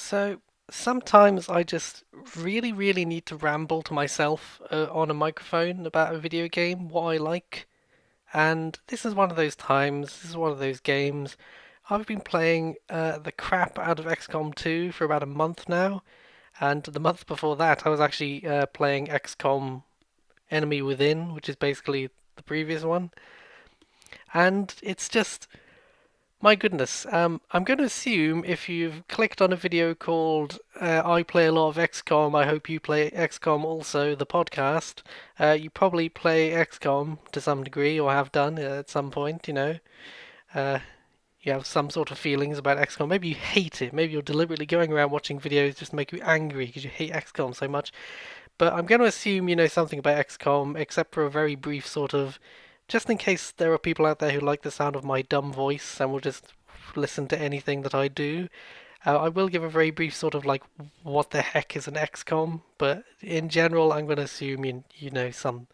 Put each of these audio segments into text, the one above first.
So sometimes I just really need to ramble to myself on a microphone about a video game, what I like. And this is one of those times, this is one of those games. I've been playing the crap out of XCOM 2 for about a month now. And the month before that, I was actually playing XCOM Enemy Within, which is basically the previous one. And it's just my goodness, I'm going to assume if you've clicked on a video called I Play a Lot of XCOM, I Hope You Play XCOM Also, the podcast, you probably play XCOM to some degree or have done at some point, you know. Uh, you have some sort of feelings about XCOM. Maybe you hate it. Maybe you're deliberately going around watching videos just to make you angry because you hate XCOM so much. But I'm going to assume you know something about XCOM, except for a very brief sort of, just in case there are people out there who like the sound of my dumb voice and will just listen to anything that I do. I will give a very brief sort of like, what the heck is an XCOM? But in general, I'm going to assume you know some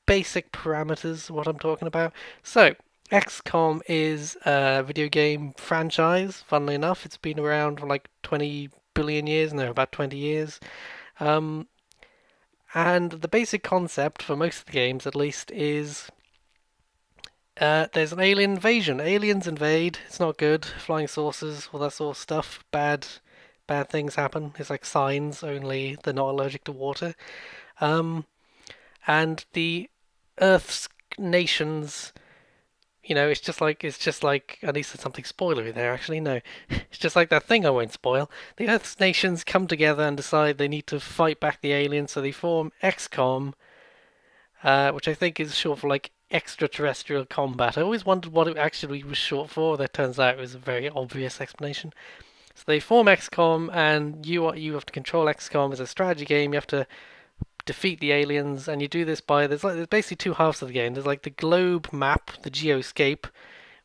basic parameters of what I'm talking about. So, XCOM is a video game franchise. Funnily enough, it's been around for like 20 billion years, no, about 20 years. Um, and the basic concept for most of the games, at least, is there's an alien invasion. Aliens invade. It's not good. Flying saucers, all that sort of stuff. Bad things happen. It's like signs, only they're not allergic to water. Um, and the Earth's nations, it's just like at least there's something spoilery there. Actually, no, it's just like that thing I won't spoil. The Earth's nations come together and decide they need to fight back the aliens, so they form XCOM, which I think is short for like extraterrestrial combat. I always wondered what it actually was short for. That turns out it was a very obvious explanation. So they form XCOM, and you have to control XCOM as a strategy game. You have to defeat the aliens, and you do this by there's basically two halves of the game. There's like the globe map, the geoscape,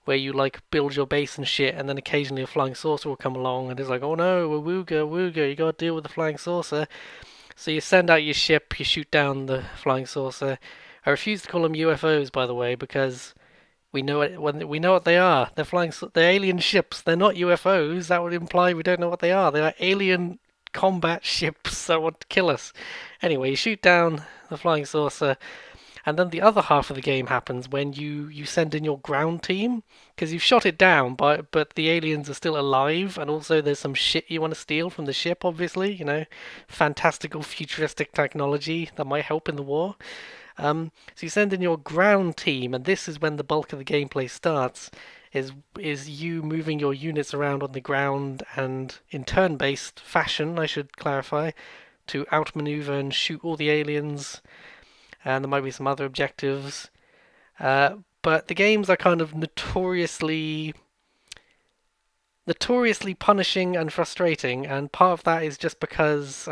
where you like build your base and shit, and then occasionally a flying saucer will come along, and it's like, oh no, wooga wooga, you gotta deal with the flying saucer. So you send out your ship, you shoot down the flying saucer. I refuse to call them UFOs, by the way, because we know what they are. They're alien ships. They're not UFOs. That would imply we don't know what they are. They are alien combat ships that want to kill us. Anyway, you shoot down the flying saucer, and then the other half of the game happens when you send in your ground team because you've shot it down, but the aliens are still alive, and also there's some shit you want to steal from the ship. Obviously, fantastical futuristic technology that might help in the war. So you send in your ground team, and this is when the bulk of the gameplay starts. Is you moving your units around on the ground and in turn-based fashion, I should clarify, to outmaneuver and shoot all the aliens, and there might be some other objectives. But the games are kind of notoriously punishing and frustrating, and part of that is just because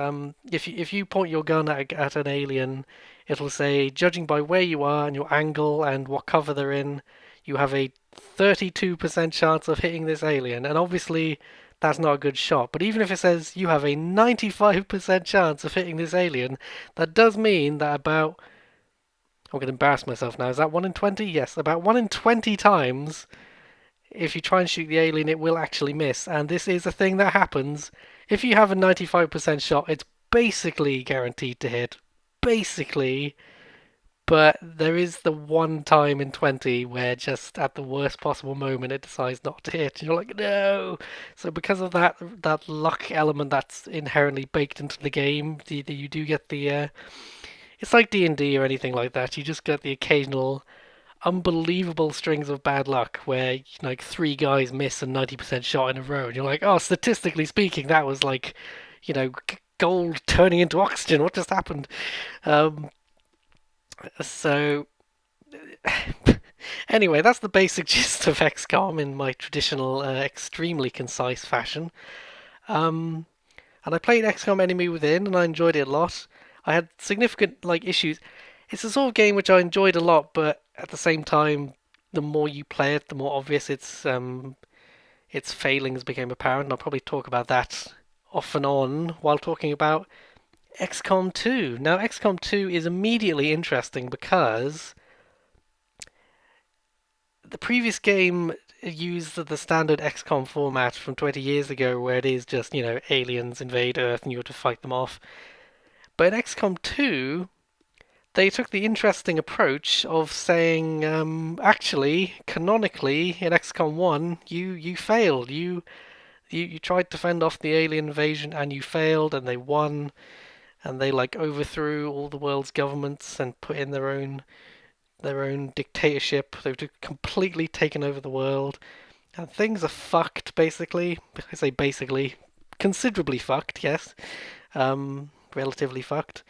if you point your gun at an alien, it'll say, judging by where you are and your angle and what cover they're in, you have a 32% chance of hitting this alien, and obviously that's not a good shot. But even if it says you have a 95% chance of hitting this alien, that does mean that about, I'm going to embarrass myself now, is that 1 in 20? Yes, about 1 in 20 times if you try and shoot the alien, it will actually miss. And this is a thing that happens. If you have a 95% shot, it's basically guaranteed to hit. Basically. But there is the one time in 20 where just at the worst possible moment it decides not to hit. And you're like, no! So because of that luck element that's inherently baked into the game, you do get the... it's like D&D or anything like that. You just get the occasional unbelievable strings of bad luck where like three guys miss a 90% shot in a row, and you're like, oh, statistically speaking, that was like, gold turning into oxygen. What just happened? Um, so anyway, that's the basic gist of XCOM in my traditional, extremely concise fashion. Um, and I played XCOM Enemy Within, and I enjoyed it a lot. I had significant like issues. It's a sort of game which I enjoyed a lot, but at the same time, the more you play it, the more obvious its failings became apparent. And I'll probably talk about that off and on while talking about XCOM 2. Now, XCOM 2 is immediately interesting because the previous game use the standard XCOM format from 20 years ago, where it is just, aliens invade Earth and you have to fight them off. But in XCOM 2, they took the interesting approach of saying, actually, canonically, in XCOM 1, you failed. You tried to fend off the alien invasion and you failed, and they won, and they like overthrew all the world's governments and put in their own dictatorship. They've just completely taken over the world, and things are fucked. Basically, I say basically, considerably fucked. Yes, relatively fucked.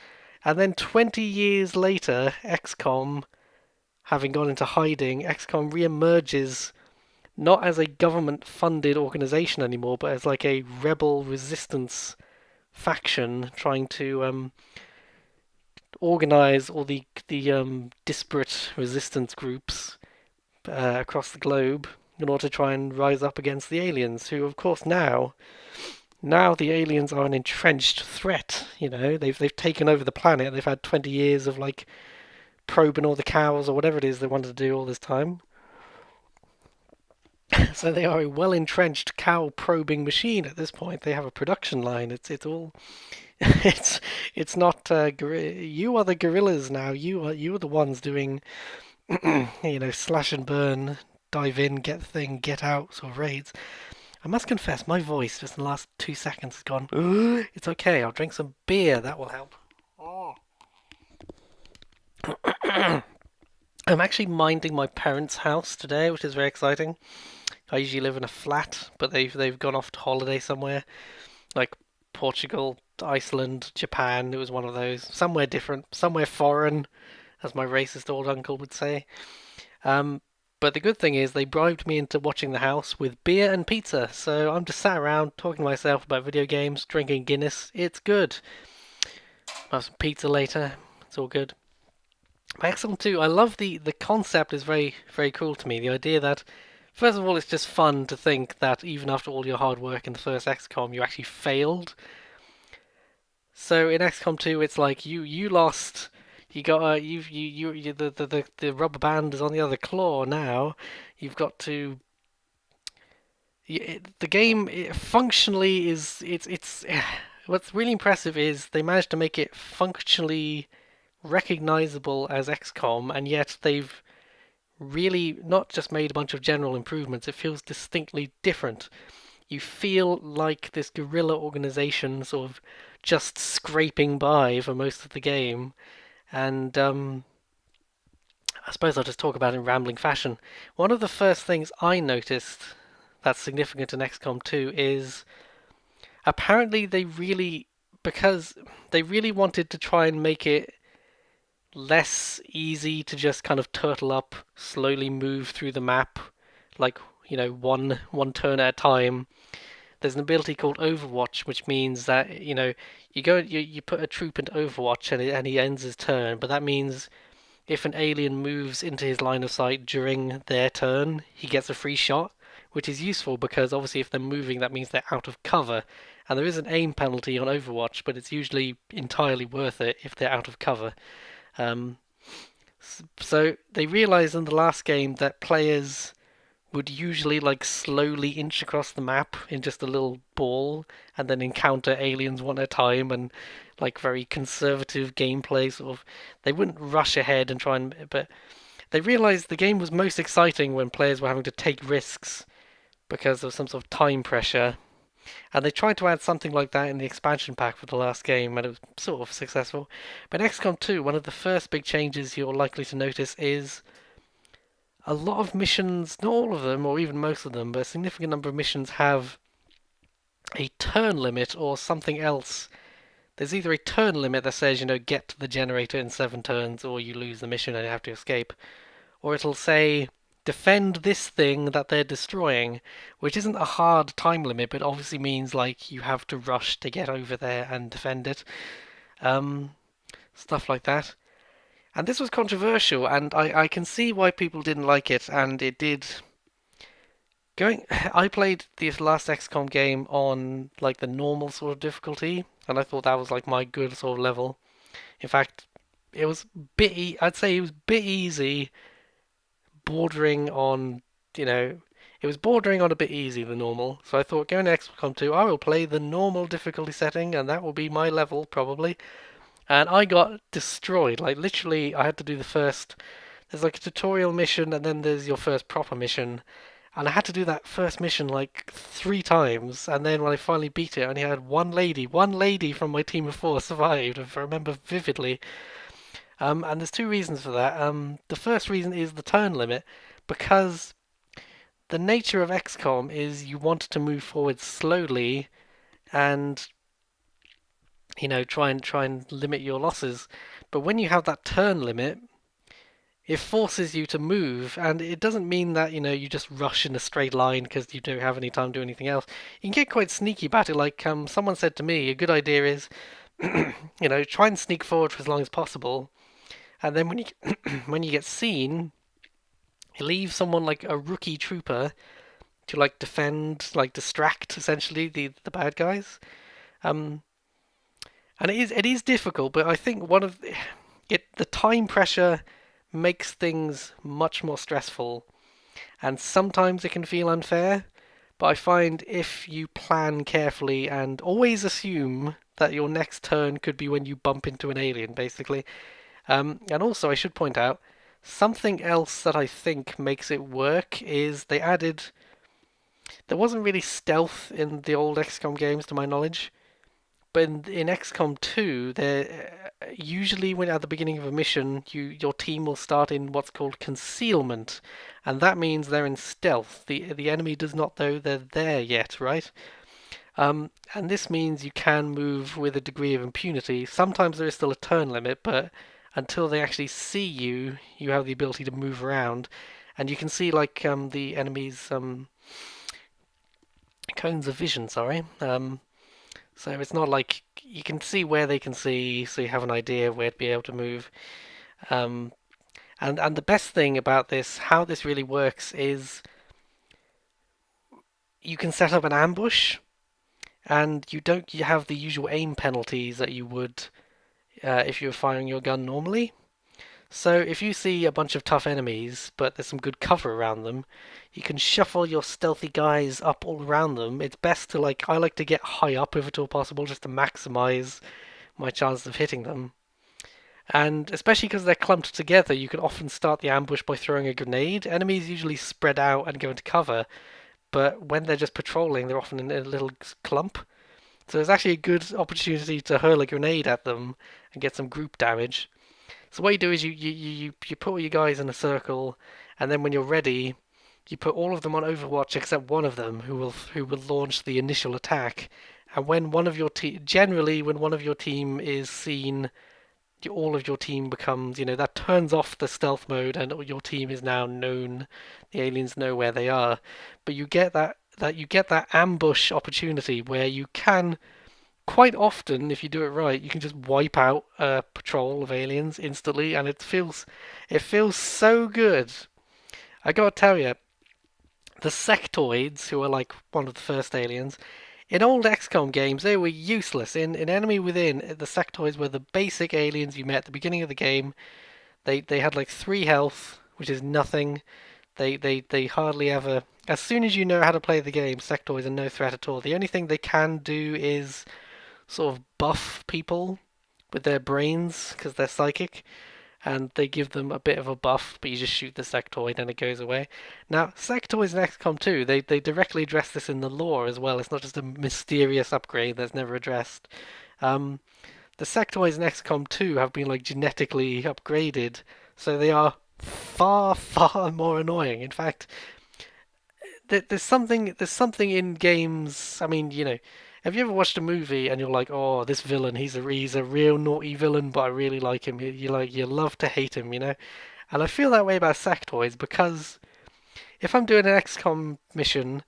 And then 20 years later, XCOM, having gone into hiding, XCOM re-emerges not as a government-funded organization anymore, but as like a rebel resistance faction trying to organize all the disparate resistance groups across the globe in order to try and rise up against the aliens, who, of course, now the aliens are an entrenched threat. They've taken over the planet. They've had 20 years of like probing all the cows or whatever it is they wanted to do all this time. So they are a well entrenched cow probing machine at this point. They have a production line. It's all it's it's not you are the gorillas now. You are the ones doing slash and burn, dive in, get the thing, get out sort of raids. I must confess, my voice just in the last 2 seconds has gone. It's okay. I'll drink some beer. That will help. Oh. I'm actually minding my parents' house today, which is very exciting. I usually live in a flat, but they've gone off to holiday somewhere, like Portugal, Iceland, Japan. It was one of those, somewhere different, somewhere foreign, as my racist old uncle would say. Um, but the good thing is they bribed me into watching the house with beer and pizza, so I'm just sat around talking to myself about video games, drinking Guinness. It's good. I'll have some pizza later. It's all good. But XCOM 2, I love the concept is very, very cool to me. The idea that, first of all, it's just fun to think that even after all your hard work in the first XCOM, you actually failed. So in XCOM 2, it's like you lost. You got the rubber band is on the other claw now. You've got to. The game functionally is it's. What's really impressive is they managed to make it functionally recognizable as XCOM, and yet they've really not just made a bunch of general improvements. It feels distinctly different. You feel like this guerrilla organization sort of just scraping by for most of the game. And I suppose I'll just talk about it in rambling fashion. One of the first things I noticed that's significant in XCOM 2 is apparently because they really wanted to try and make it less easy to just kind of turtle up, slowly move through the map, like one turn at a time. There's an ability called Overwatch, which means that you put a troop into Overwatch and he ends his turn, but that means if an alien moves into his line of sight during their turn, he gets a free shot, which is useful because obviously if they're moving, that means they're out of cover. And there is an aim penalty on Overwatch, but it's usually entirely worth it if they're out of cover. Um, so they realized in the last game that players would usually like slowly inch across the map in just a little ball and then encounter aliens one at a time and like very conservative gameplay sort of they wouldn't rush ahead and try and but they realized the game was most exciting when players were having to take risks because of some sort of time pressure, and they tried to add something like that in the expansion pack for the last game, and it was sort of successful. But in XCOM 2, one of the first big changes you're likely to notice is a lot of missions, not all of them, or even most of them, but a significant number of missions have a turn limit or something else. There's either a turn limit that says, get to the generator in 7 turns, or you lose the mission and you have to escape, or it'll say, defend this thing that they're destroying, which isn't a hard time limit, but obviously means like you have to rush to get over there and defend it. Stuff like that. And this was controversial, and I can see why people didn't like it, and it did. I played this last XCOM game on like the normal sort of difficulty, and I thought that was like my good sort of level. In fact, it was I'd say it was a bit easy, bordering on, you know, It was bordering on a bit easy, the normal. So I thought, going to XCOM 2, I will play the normal difficulty setting, and that will be my level, probably. And I got destroyed. Like, literally, I had to do the first. There's like a tutorial mission, and then there's your first proper mission. And I had to do that first mission like 3 times, and then when I finally beat it, I only had one lady from my team of 4 survived, if I remember vividly. And there's 2 reasons for that. The first reason is the turn limit, because the nature of XCOM is you want to move forward slowly and try and limit your losses. But when you have that turn limit, it forces you to move, and it doesn't mean that you just rush in a straight line because you don't have any time to do anything else. You can get quite sneaky about it. Like someone said to me, a good idea is try and sneak forward for as long as possible, and then when you when you get seen, you leave someone like a rookie trooper to like defend, like distract essentially the bad guys. Um, and it is difficult, but I think one of the time pressure makes things much more stressful, and sometimes it can feel unfair. But I find if you plan carefully and always assume that your next turn could be when you bump into an alien, basically. And also, I should point out something else that I think makes it work is they added. There wasn't really stealth in the old XCOM games, to my knowledge. But in XCOM 2, there usually when at the beginning of a mission, your team will start in what's called concealment, and that means they're in stealth. The enemy does not know they're there yet, right? And this means you can move with a degree of impunity. Sometimes there is still a turn limit, but until they actually see you, you have the ability to move around, and you can see like the enemy's cones of vision. Sorry. So it's not like you can see where they can see, so you have an idea of where to be able to move. Um, and the best thing about this, how this really works, is you can set up an ambush, and you have the usual aim penalties that you would if you were firing your gun normally. So if you see a bunch of tough enemies, but there's some good cover around them, you can shuffle your stealthy guys up all around them. It's best to I like to get high up if at all possible, just to maximize my chances of hitting them. And especially because they're clumped together, you can often start the ambush by throwing a grenade. Enemies usually spread out and go into cover, but when they're just patrolling, they're often in a little clump. So it's actually a good opportunity to hurl a grenade at them and get some group damage. So what you do is you put all your guys in a circle, and then when you're ready, you put all of them on Overwatch except one of them who will launch the initial attack. And when one of your generally when one of your team is seen, all of your team becomes that turns off the stealth mode, and your team is now known. The aliens know where they are, but you get that ambush opportunity where you can quite often, if you do it right, you can just wipe out a patrol of aliens instantly, and it feels so good. I gotta tell you, the sectoids, who are like one of the first aliens, in old XCOM games, they were useless. In Enemy Within, the sectoids were the basic aliens you met at the beginning of the game. They had like 3 health, which is nothing. They hardly ever. As soon as you know how to play the game, sectoids are no threat at all. The only thing they can do is sort of buff people with their brains because they're psychic, and they give them a bit of a buff, but you just shoot the sectoid and it goes away. Now, sectoids in XCOM 2, they directly address this in the lore as well. It's not just a mysterious upgrade that's never addressed. Um, the sectoids in XCOM 2 have been genetically upgraded, so they are far, far more annoying. In fact, there's something in games. I mean, have you ever watched a movie and you're like, oh, this villain, he's a real naughty villain, but I really like him. You love to hate him. And I feel that way about sectoids because if I'm doing an XCOM mission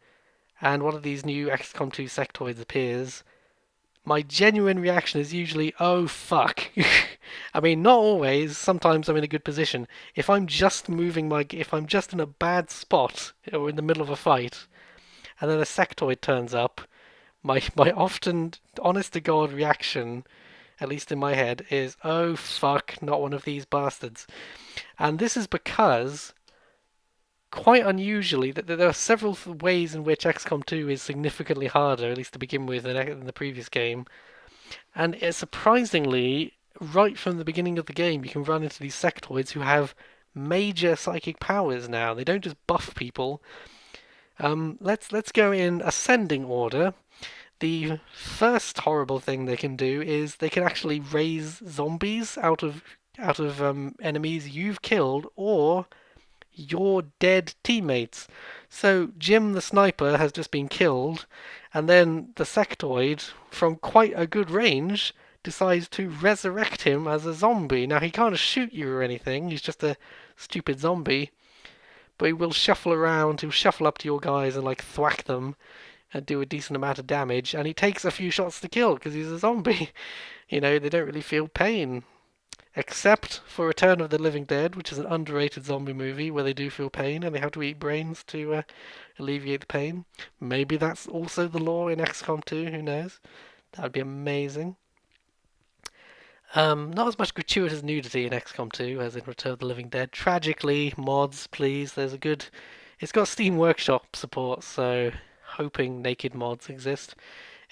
and one of these new XCOM 2 sectoids appears, my genuine reaction is usually, oh fuck. I mean, not always. Sometimes I'm in a good position. If I'm just in a bad spot or in the middle of a fight, and then a sectoid turns up, my often honest to god reaction, at least in my head, is oh fuck, not one of these bastards. And this is because quite unusually, that there are several ways in which XCOM 2 is significantly harder, at least to begin with, than the previous game. And surprisingly, right from the beginning of the game, you can run into these sectoids who have major psychic powers now. They don't just buff people. Let's go in ascending order. The first horrible thing they can do is they can actually raise zombies out of enemies you've killed or your dead teammates. So Jim the sniper has just been killed, and then the sectoid, from quite a good range, decides to resurrect him as a zombie. Now he can't shoot you or anything, he's just a stupid zombie, but he will shuffle around, he'll shuffle up to your guys and like thwack them and do a decent amount of damage, and he takes a few shots to kill because he's a zombie. You know, they don't really feel pain. Except for Return of the Living Dead, which is an underrated zombie movie where they do feel pain and they have to eat brains to alleviate the pain. Maybe that's also the law in XCOM 2, who knows? That would be amazing. Not as much gratuitous nudity in XCOM 2 as in Return of the Living Dead. Tragically, mods, please. There's a good. It's got Steam Workshop support, so hoping naked mods exist.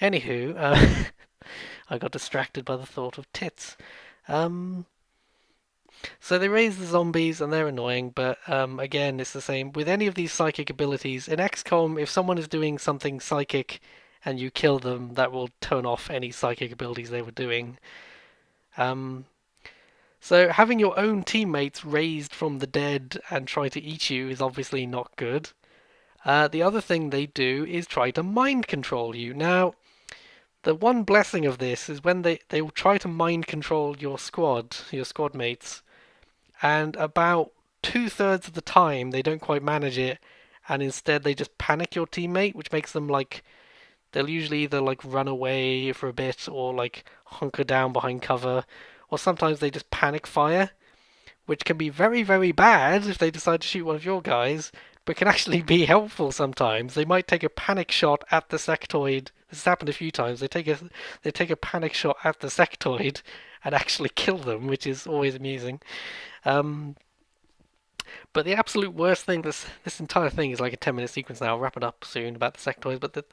Anywho, I got distracted by the thought of tits. So they raise the zombies and they're annoying, but again, it's the same with any of these psychic abilities. In XCOM, if someone is doing something psychic and you kill them, that will turn off any psychic abilities they were doing. Um, so having your own teammates raised from the dead and try to eat you is obviously not good. The other thing they do is try to mind control you. Now, the one blessing of this is when they will try to mind control your squad mates, and about 2/3 of the time they don't quite manage it, and instead they just panic your teammate, which makes them like they'll usually either like run away for a bit or like hunker down behind cover, or sometimes they just panic fire, which can be very, very bad if they decide to shoot one of your guys, but can actually be helpful sometimes. They might take a panic shot at the sectoid. This has happened a few times. They take a panic shot at the sectoid and actually kill them, which is always amusing. Um, but the absolute worst thing, this entire thing is like a 10-minute sequence now. I'll wrap it up soon about the sectoids, but the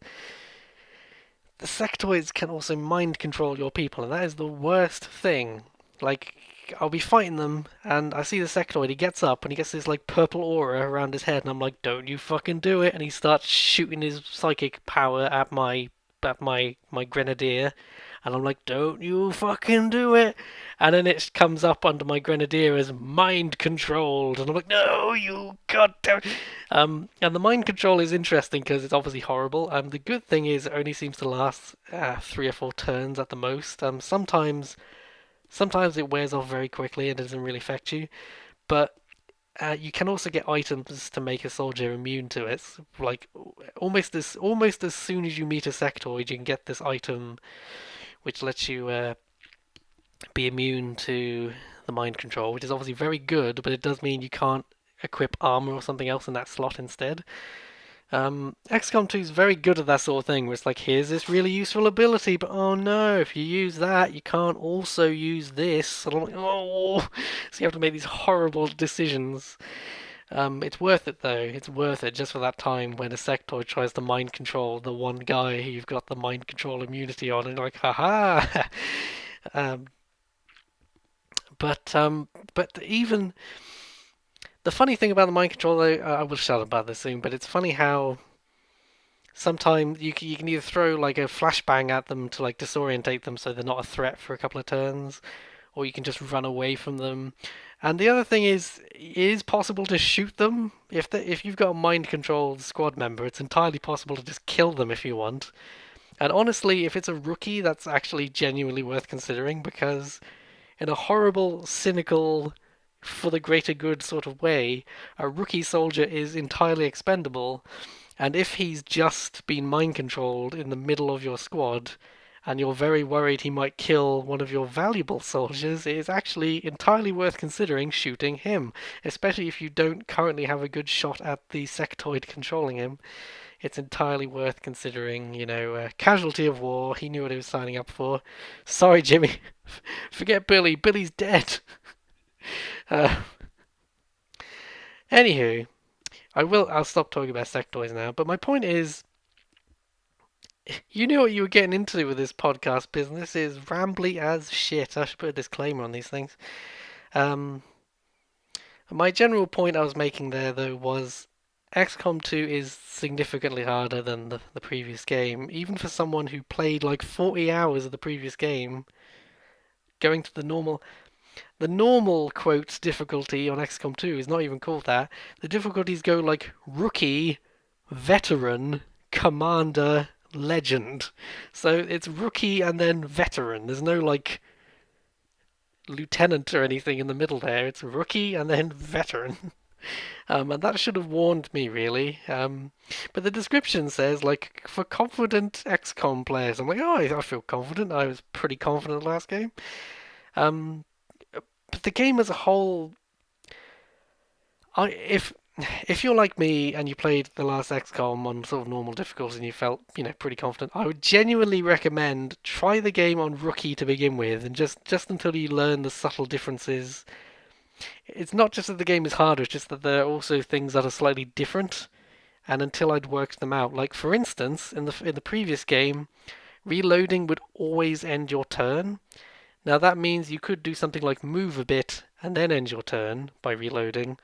sectoids can also mind control your people, and that is the worst thing. Like, I'll be fighting them, and I see the sectoid, he gets up, and he gets this, like, purple aura around his head, and I'm like, don't you fucking do it, and he starts shooting his psychic power at my grenadier, and I'm like, don't you fucking do it, and then it comes up under my grenadier as mind controlled, and I'm like, no, you goddamn. And the mind control is interesting because it's obviously horrible. The good thing is it only seems to last 3 or 4 turns at the most. Sometimes it wears off very quickly and doesn't really affect you, but you can also get items to make a soldier immune to it. Like almost as soon as you meet a sectoid, you can get this item which lets you be immune to the mind control, which is obviously very good, but it does mean you can't equip armor or something else in that slot instead. XCOM 2 is very good at that sort of thing, where it's like, here's this really useful ability, but oh no, if you use that, you can't also use this. And I'm like, oh, so you have to make these horrible decisions. It's worth it though. It's worth it just for that time when a sectoid tries to mind control the one guy who you've got the mind control immunity on, and you're like, haha. um, but even the funny thing about the mind control, though, I will shut up about this soon, but it's funny how sometimes you can either throw like a flashbang at them to like disorientate them so they're not a threat for a couple of turns, or you can just run away from them. And the other thing is, it is possible to shoot them. If you've got a mind controlled squad member, it's entirely possible to just kill them if you want. And honestly, if it's a rookie, that's actually genuinely worth considering, because in a horrible, cynical, for the greater good sort of way, a rookie soldier is entirely expendable, and if he's just been mind controlled in the middle of your squad, and you're very worried he might kill one of your valuable soldiers, it is actually entirely worth considering shooting him, especially if you don't currently have a good shot at the sectoid controlling him. It's entirely worth considering, casualty of war, he knew what he was signing up for. Sorry, Jimmy. Forget Billy. Billy's dead. Uh, Anywho, I'll stop talking about sectoids now. But my point is, you knew what you were getting into with this podcast business is rambly as shit. I should put a disclaimer on these things. Um, my general point I was making there, though, was XCOM 2 is significantly harder than the previous game. Even for someone who played like 40 hours of the previous game, going to the normal quote difficulty on XCOM 2 is not even called that. The difficulties go like rookie, veteran, commander, legend. So it's rookie and then veteran. There's no like lieutenant or anything in the middle there. It's rookie and then veteran. And that should have warned me, really. But the description says, like, for confident XCOM players. I'm like, oh, I feel confident. I was pretty confident last game. Um, but the game as a whole, I if you're like me and you played the last XCOM on sort of normal difficulty and you felt, pretty confident, I would genuinely recommend try the game on rookie to begin with, and just until you learn the subtle differences. It's not just that the game is harder; it's just that there are also things that are slightly different. And until I'd worked them out, like for instance, in the previous game, reloading would always end your turn. Now that means you could do something like move a bit and then end your turn by reloading,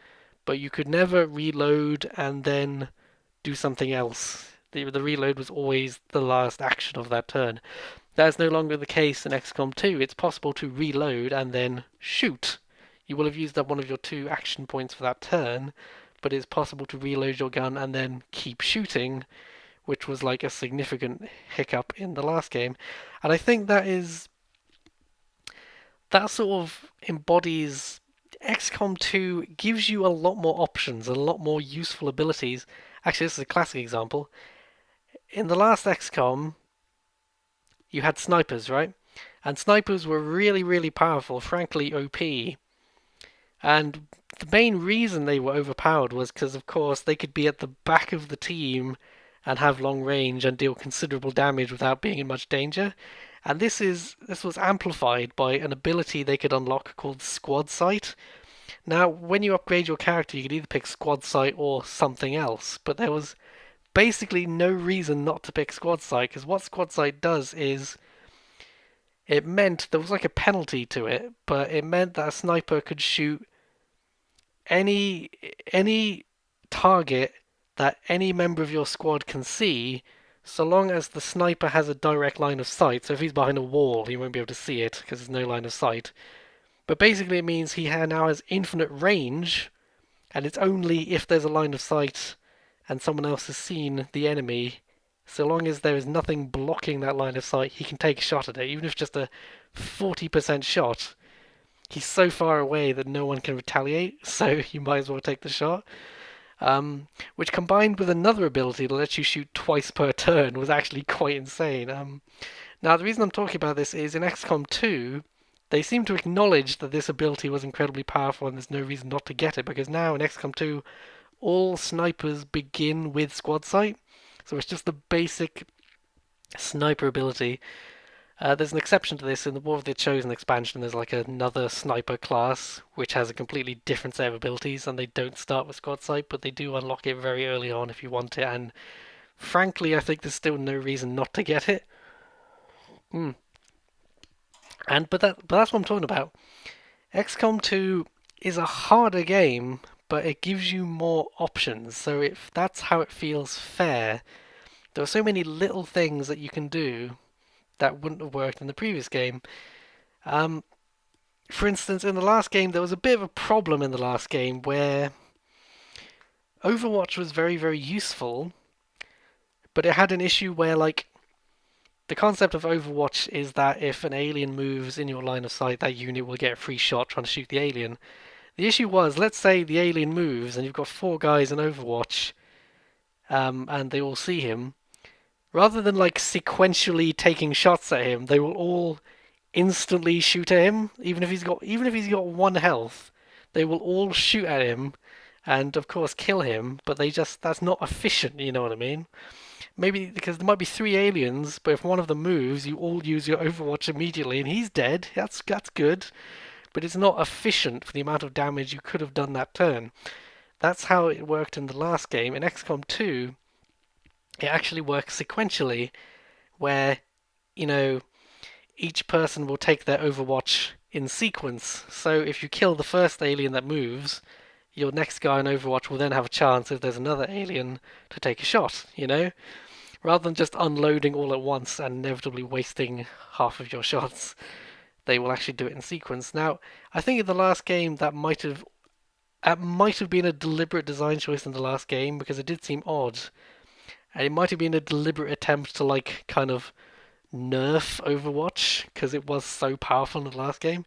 but you could never reload and then do something else. The reload was always the last action of that turn. That is no longer the case in XCOM 2. It's possible to reload and then shoot. You will have used up one of your 2 action points for that turn, but it's possible to reload your gun and then keep shooting, which was like a significant hiccup in the last game. And I think that sort of embodies XCOM 2 gives you a lot more options, a lot more useful abilities. Actually, this is a classic example. In the last XCOM, you had snipers, right? And snipers were really, really powerful, frankly OP. And the main reason they were overpowered was because, of course, they could be at the back of the team and have long range and deal considerable damage without being in much danger. And this was amplified by an ability they could unlock called Squad Sight. Now, when you upgrade your character, you could either pick Squad Sight or something else, but there was basically no reason not to pick Squad Sight, because what Squad Sight does is it meant there was like a penalty to it, but it meant that a sniper could shoot any any target that any member of your squad can see, so long as the sniper has a direct line of sight. So if he's behind a wall, he won't be able to see it because there's no line of sight. But basically, it means he now has infinite range, and it's only if there's a line of sight and someone else has seen the enemy. So long as there is nothing blocking that line of sight, he can take a shot at it, even if it's just a 40% shot. He's so far away that no one can retaliate, so you might as well take the shot. Which combined with another ability that lets you shoot twice per turn was actually quite insane. Now, the reason I'm talking about this is in XCOM 2, they seem to acknowledge that this ability was incredibly powerful and there's no reason not to get it, because now in XCOM 2, all snipers begin with Squad Sight. So it's just the basic sniper ability. There's an exception to this in the War of the Chosen expansion. There's like another sniper class which has a completely different set of abilities, and they don't start with Squad Sight, but they do unlock it very early on if you want it. And frankly, I think there's still no reason not to get it. But that's what I'm talking about. XCOM 2 is a harder game, but it gives you more options. So if that's how it feels fair. There are so many little things that you can do that wouldn't have worked in the previous game. For instance, in the last game, there was a bit of a problem in the last game where Overwatch was very, very useful, but it had an issue where, like, the concept of Overwatch is that if an alien moves in your line of sight, that unit will get a free shot trying to shoot the alien. The issue was, let's say the alien moves and you've got 4 guys in Overwatch, and they all see him. Rather than like sequentially taking shots at him, they will all instantly shoot at him. Even if he's got 1 health, they will all shoot at him, and of course kill him. But that's not efficient. You know what I mean? Maybe because there might be 3 aliens, but if one of them moves, you all use your Overwatch immediately, and he's dead. That's good, but it's not efficient for the amount of damage you could have done that turn. That's how it worked in the last game. In XCOM 2, it actually works sequentially, where, you know, each person will take their Overwatch in sequence. So if you kill the first alien that moves, your next guy in Overwatch will then have a chance if there's another alien to take a shot, Rather than just unloading all at once and inevitably wasting half of your shots, they will actually do it in sequence. Now, I think in the last game that might have been a deliberate design choice in the last game because it did seem odd. And it might have been a deliberate attempt to kind of nerf Overwatch because it was so powerful in the last game.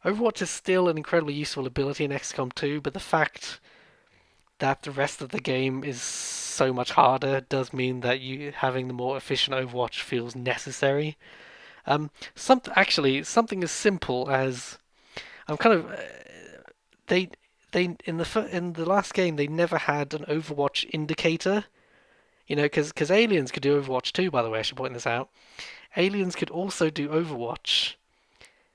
Overwatch is still an incredibly useful ability in XCOM 2, but the fact that the rest of the game is so much harder does mean that you having the more efficient Overwatch feels necessary. Something as simple as I'm kind of they in the last game they never had an Overwatch indicator. Because aliens could do Overwatch too. By the way, I should point this out. Aliens could also do Overwatch,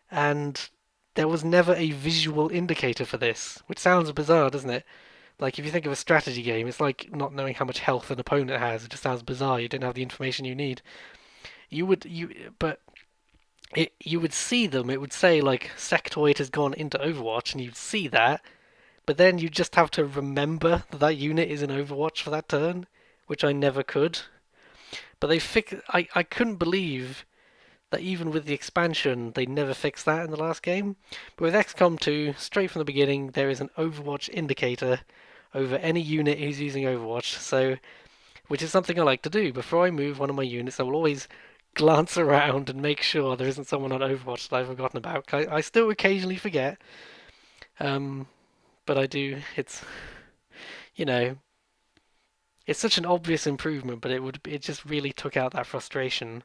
and there was never a visual indicator for this, which sounds bizarre, doesn't it? Like if you think of a strategy game, it's like not knowing how much health an opponent has. It just sounds bizarre. You didn't have the information you need. But you would see them. It would say like Sectoid has gone into Overwatch, and you'd see that. But then you just have to remember that that unit is in Overwatch for that turn, which I never could. But I couldn't believe that even with the expansion, they never fixed that in the last game. But with XCOM 2, straight from the beginning, there is an Overwatch indicator over any unit who's using Overwatch. So, which is something I like to do. Before I move one of my units, I will always glance around and make sure there isn't someone on Overwatch that I've forgotten about. I still occasionally forget, um, but I do. You know, it's such an obvious improvement, but it just really took out that frustration.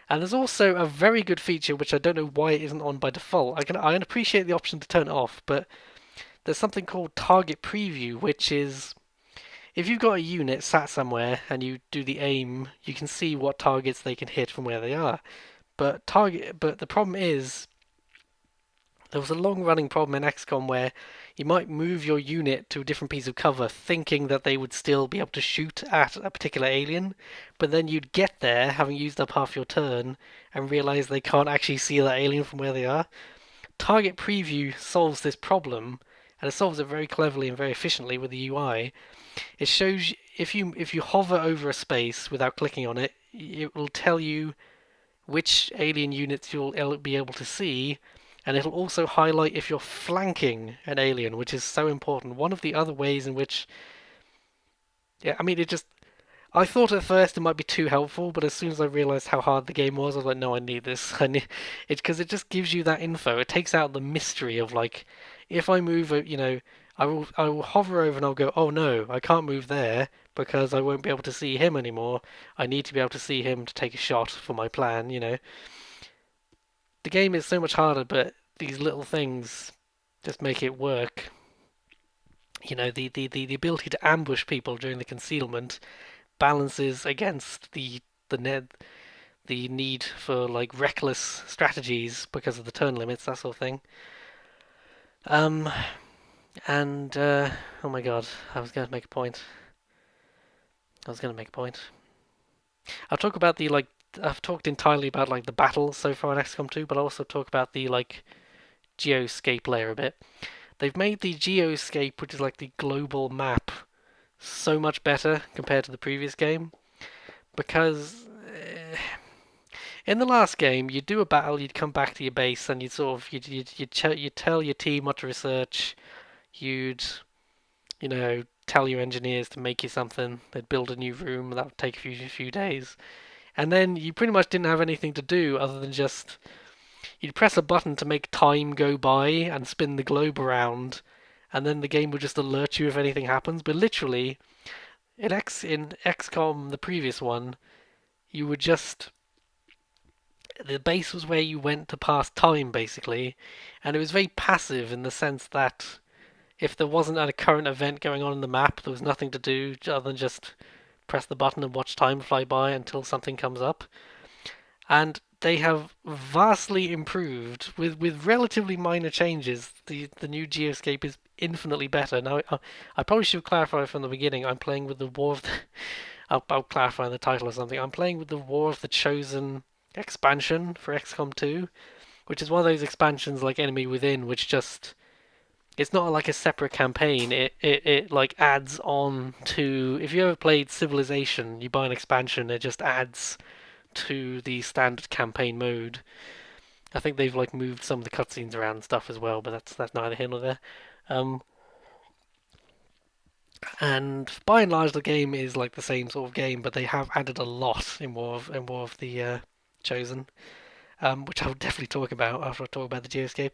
And there's also a very good feature which I don't know why it isn't on by default. I appreciate the option to turn it off, but there's something called target preview, which is if you've got a unit sat somewhere and you do the aim, you can see what targets they can hit from where they are. But the problem is there was a long-running problem in XCOM where you might move your unit to a different piece of cover, thinking that they would still be able to shoot at a particular alien, but then you'd get there, having used up half your turn, and realize they can't actually see that alien from where they are. Target Preview solves this problem, and it solves it very cleverly and very efficiently with the UI. It shows if you hover over a space without clicking on it, it will tell you which alien units you'll be able to see, and it'll also highlight if you're flanking an alien, which is so important. One of the other ways in which, yeah, I mean, I thought at first it might be too helpful, but as soon as I realized how hard the game was, I was like, no, I need this. I need it because it just gives you that info. It takes out the mystery of like, if I move, I will hover over and I'll go, oh no, I can't move there because I won't be able to see him anymore. I need to be able to see him to take a shot for my plan. The game is so much harder, but these little things just make it work. The ability to ambush people during the concealment balances against the need for like reckless strategies because of the turn limits, that sort of thing. Um, and oh my god, I was going to make a point. I was going to make a point. I'll talk about the like. I've talked entirely about like the battles so far in XCOM 2, but I'll also talk about the like geoscape layer a bit. They've made the geoscape, which is like the global map, so much better compared to the previous game because in the last game you'd do a battle, you'd come back to your base, and you'd tell your team what to research, you'd tell your engineers to make you something, they'd build a new room that would take a few days, and then you pretty much didn't have anything to do other than just you'd press a button to make time go by and spin the globe around, and then the game would just alert you if anything happens. But literally, in XCOM, the previous one, you would just the base was where you went to pass time basically, and it was very passive in the sense that if there wasn't a current event going on in the map, there was nothing to do other than just press the button and watch time fly by until something comes up. And they have vastly improved with relatively minor changes. The new Geoscape is infinitely better. Now, I probably should clarify from the beginning. I'm playing with the War of the, I'll clarify in the title or something. I'm playing with the War of the Chosen expansion for XCOM 2, which is one of those expansions like Enemy Within, which just it's not like a separate campaign. It like adds on to. If you ever played Civilization, you buy an expansion, it just adds to the standard campaign mode. I think they've like moved some of the cutscenes around and stuff as well, but that's neither here nor there. Um, and by and large, the game is like the same sort of game, but they have added a lot in War of the Chosen, which I'll definitely talk about after I talk about the Geoscape.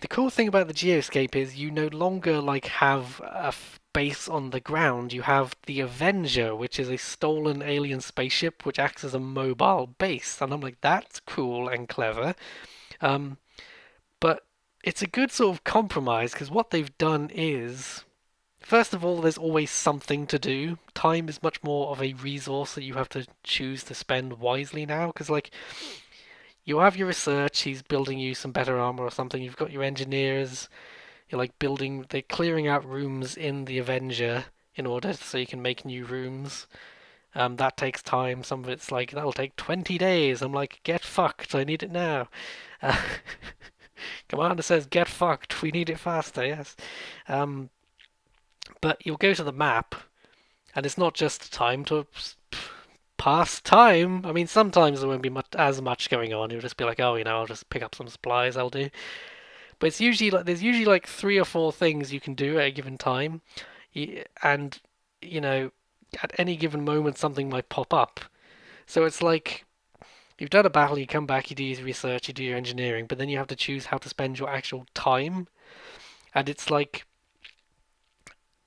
The cool thing about the Geoscape is you no longer like have a base on the ground. You have the Avenger, which is a stolen alien spaceship which acts as a mobile base, and I'm like, that's cool and clever. Um, but it's a good sort of compromise because what they've done is, first of all, there's always something to do. Time is much more of a resource that you have to choose to spend wisely now because like you have your research, he's building you some better armor or something. You've got your engineers, you're like building, they're clearing out rooms in the Avenger in order so you can make new rooms. That takes time. Some of it's like, that'll take 20 days. I'm like, get fucked, I need it now. Uh, Commander says, get fucked, we need it faster, yes. Um, but you'll go to the map, and it's not just time to pass time. I mean, sometimes there won't be as much going on. You'll just be like, oh, I'll just pick up some supplies, I'll do. But it's usually like there's usually like three or four things you can do at a given time, and you know, at any given moment something might pop up. So it's like you've done a battle, you come back, you do your research, you do your engineering, but then you have to choose how to spend your actual time. And it's like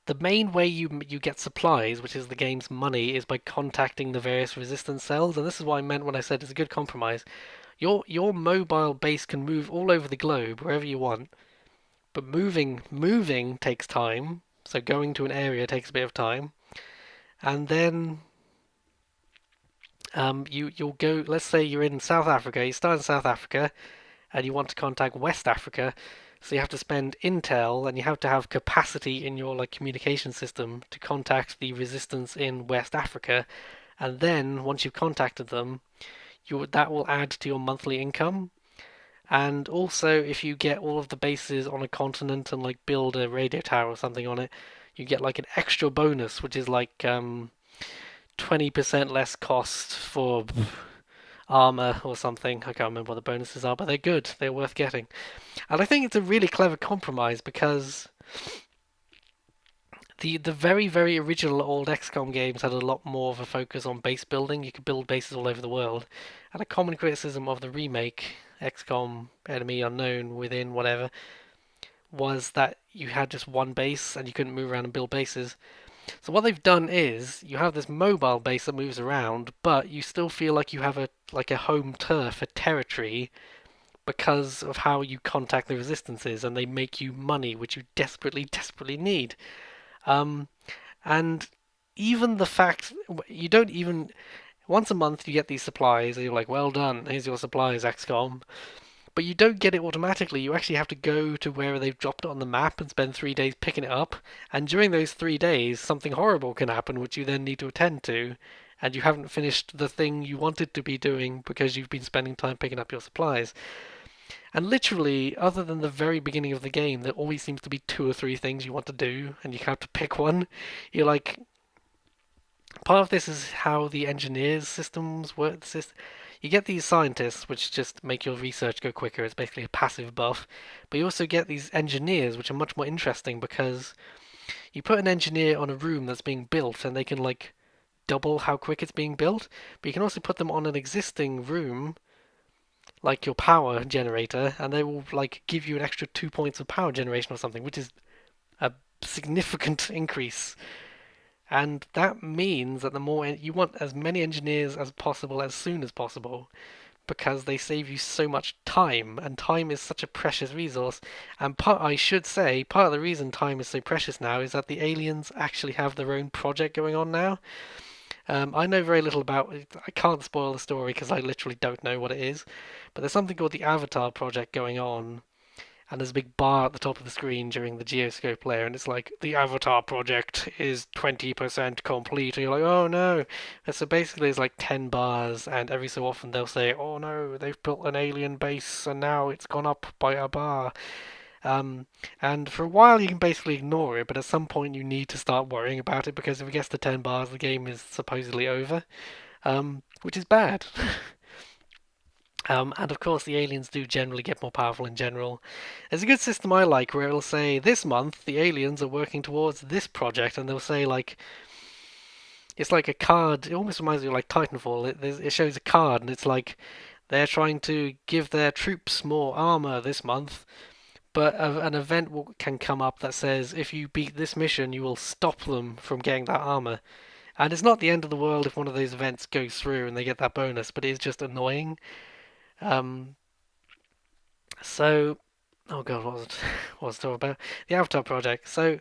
the main way you get supplies, which is the game's money, is by contacting the various resistance cells. And this is what I meant when I said it's a good compromise. Your mobile base can move all over the globe wherever you want, but moving takes time. So going to an area takes a bit of time, and then you'll go. Let's say you're in South Africa. You start in South Africa, and you want to contact West Africa. So you have to spend intel, and you have to have capacity in your like communication system to contact the resistance in West Africa, and then once you've contacted them, that will add to your monthly income. And also, if you get all of the bases on a continent and like build a radio tower or something on it, you get like an extra bonus, which is like 20% less cost for armor or something. I can't remember what the bonuses are, but they're good. They're worth getting. And I think it's a really clever compromise because the very very original old XCOM games had a lot more of a focus on base building. You could build bases all over the world, and a common criticism of the remake XCOM Enemy Unknown Within whatever was that you had just one base and you couldn't move around and build bases. So what they've done is you have this mobile base that moves around, but you still feel like you have a home turf, a territory, because of how you contact the resistances, and they make you money, which you desperately, desperately need. Um, and even the fact you don't even once a month you get these supplies, and you're like, well done, here's your supplies, XCOM. But you don't get it automatically. You actually have to go to where they've dropped it on the map and spend 3 days picking it up. And during those 3 days, something horrible can happen, which you then need to attend to. And you haven't finished the thing you wanted to be doing because you've been spending time picking up your supplies. And literally, other than the very beginning of the game, there always seems to be two or three things you want to do, and you have to pick one. You're like, part of this is how the engineers' systems work. You get these scientists, which just make your research go quicker. It's basically a passive buff. But you also get these engineers, which are much more interesting because you put an engineer on a room that's being built, and they can like double how quick it's being built. But you can also put them on an existing room like your power generator, and they will like give you an extra 2 points of power generation or something, which is a significant increase. And that means that the more you want as many engineers as possible as soon as possible, because they save you so much time, and time is such a precious resource. And I should say, part of the reason time is so precious now is that the aliens actually have their own project going on now. I know very little about it. I can't spoil the story because I literally don't know what it is. But there's something called the Avatar project going on, and there's a big bar at the top of the screen during the Geoscope layer, and it's like the Avatar project is 20% complete. And you're like, oh no! And so basically, it's like 10 bars, and every so often they'll say, oh no, they've built an alien base, and now it's gone up by a bar. Um, and for a while you can basically ignore it, but at some point you need to start worrying about it because if it gets to 10 bars, the game is supposedly over, which is bad. And of course, the aliens do generally get more powerful in general. There's a good system I like where it'll say, this month the aliens are working towards this project, and they'll say, like, it's like a card. It almost reminds me of like Titanfall. It shows a card, and it's like they're trying to give their troops more armor this month, but an event can come up that says if you beat this mission, you will stop them from getting that armor. And it's not the end of the world if one of those events goes through and they get that bonus, but it's just annoying. Um, so, oh god, what was I talking about? The Avatar project. So,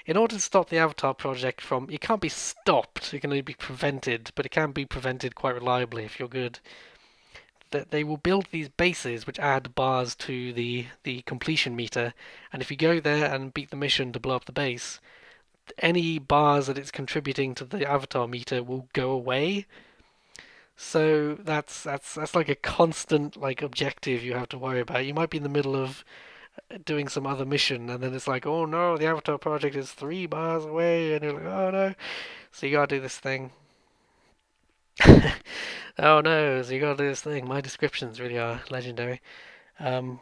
in order to stop the Avatar project from, it can't be stopped. It can only be prevented, but it can be prevented quite reliably if you're good. That they will build these bases which add bars to the completion meter, and if you go there and beat the mission to blow up the base, any bars that it's contributing to the avatar meter will go away. So that's like a constant like objective you have to worry about. You might be in the middle of doing some other mission, and then it's like, oh no, the avatar project is 3 bars away, and you're like, oh no. So you gotta do this thing. Oh no, so you gotta do this thing. My descriptions really are legendary. Um,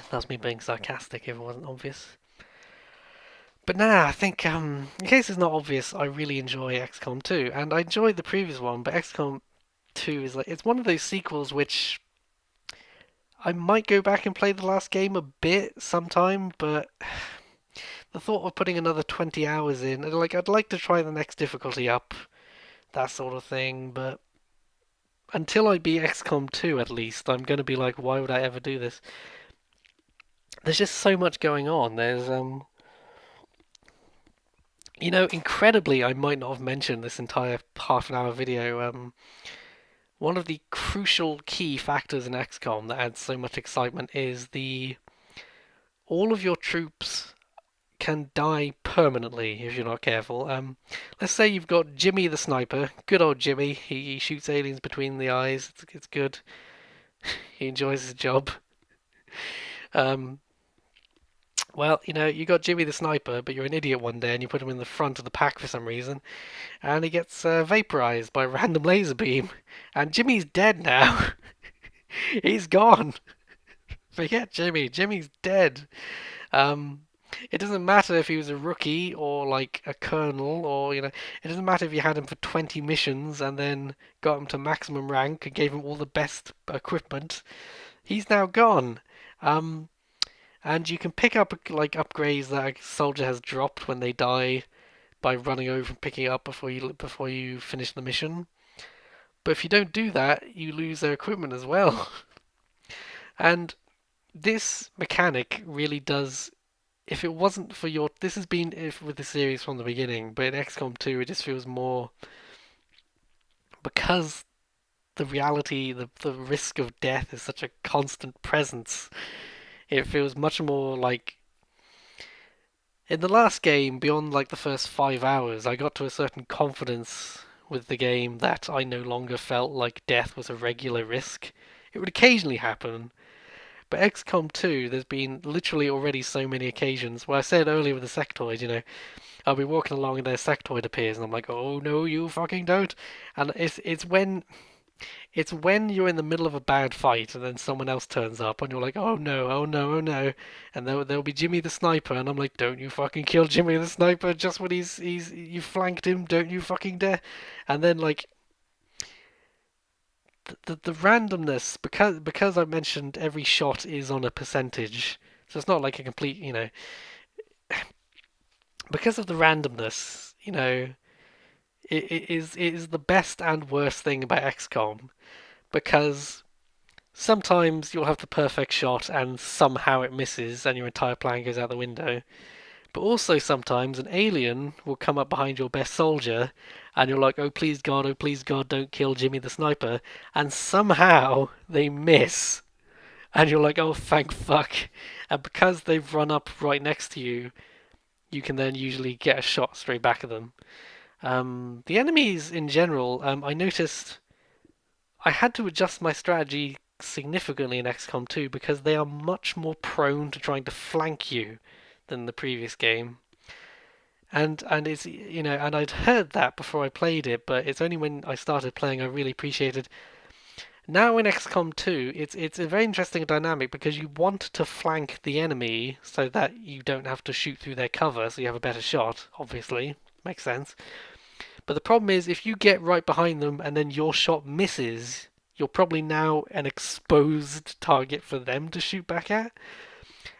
that's me being sarcastic if it wasn't obvious. But nah, I think in case it's not obvious, I really enjoy XCOM 2, and I enjoyed the previous one, but XCOM 2 is like it's one of those sequels which I might go back and play the last game a bit sometime, but the thought of putting another 20 hours in, like I'd like to try the next difficulty up, that sort of thing, but until I beat XCOM 2 at least, I'm going to be like, why would I ever do this? There's just so much going on. There's incredibly, I might not have mentioned this entire half an hour video. One of the crucial key factors in XCOM that adds so much excitement is the all of your troops can die permanently if you're not careful. Let's say you've got Jimmy the sniper, good old Jimmy. He shoots aliens between the eyes. It's good. He enjoys his job. Um, well, you got Jimmy the sniper, but you're an idiot one day and you put him in the front of the pack for some reason, and he gets vaporized by a random laser beam, and Jimmy's dead now. He's gone. Forget Jimmy. Jimmy's dead. Um, it doesn't matter if he was a rookie or like a colonel, or it doesn't matter if you had him for 20 missions and then got him to maximum rank and gave him all the best equipment. He's now gone. Um, and you can pick up like upgrades that a soldier has dropped when they die by running over and picking it up before you finish the mission. But if you don't do that, you lose their equipment as well. And this mechanic really does. If it wasn't for your, this has been with the series from the beginning, but in XCOM 2 it just feels more because the reality, the risk of death is such a constant presence. It feels much more like in the last game, beyond like the first 5 hours, I got to a certain confidence with the game that I no longer felt like death was a regular risk. It would occasionally happen, but XCOM 2, there's been literally already so many occasions where I said earlier with the sectoid, I'll be walking along and their sectoid appears and I'm like, oh no, you fucking don't. And it's when you're in the middle of a bad fight and then someone else turns up and you're like, oh no, oh no, oh no, and there'll be Jimmy the sniper and I'm like, don't you fucking kill Jimmy the sniper just when he's you flanked him, don't you fucking dare. And then like the randomness, because I mentioned every shot is on a percentage, so it's not like a complete, because of the randomness, it is the best and worst thing about XCOM because sometimes you'll have the perfect shot and somehow it misses and your entire plan goes out the window. But also sometimes an alien will come up behind your best soldier, and you're like, oh please God, don't kill Jimmy the sniper. And somehow they miss. And you're like, oh, thank fuck. And because they've run up right next to you, you can then usually get a shot straight back at them. The enemies in general, I noticed I had to adjust my strategy significantly in XCOM 2 because they are much more prone to trying to flank you than the previous game. And it's and I'd heard that before I played it, but it's only when I started playing I really appreciated. Now in XCOM 2, it's a very interesting dynamic because you want to flank the enemy so that you don't have to shoot through their cover, so you have a better shot. Obviously, makes sense. But the problem is, if you get right behind them and then your shot misses, you're probably now an exposed target for them to shoot back at.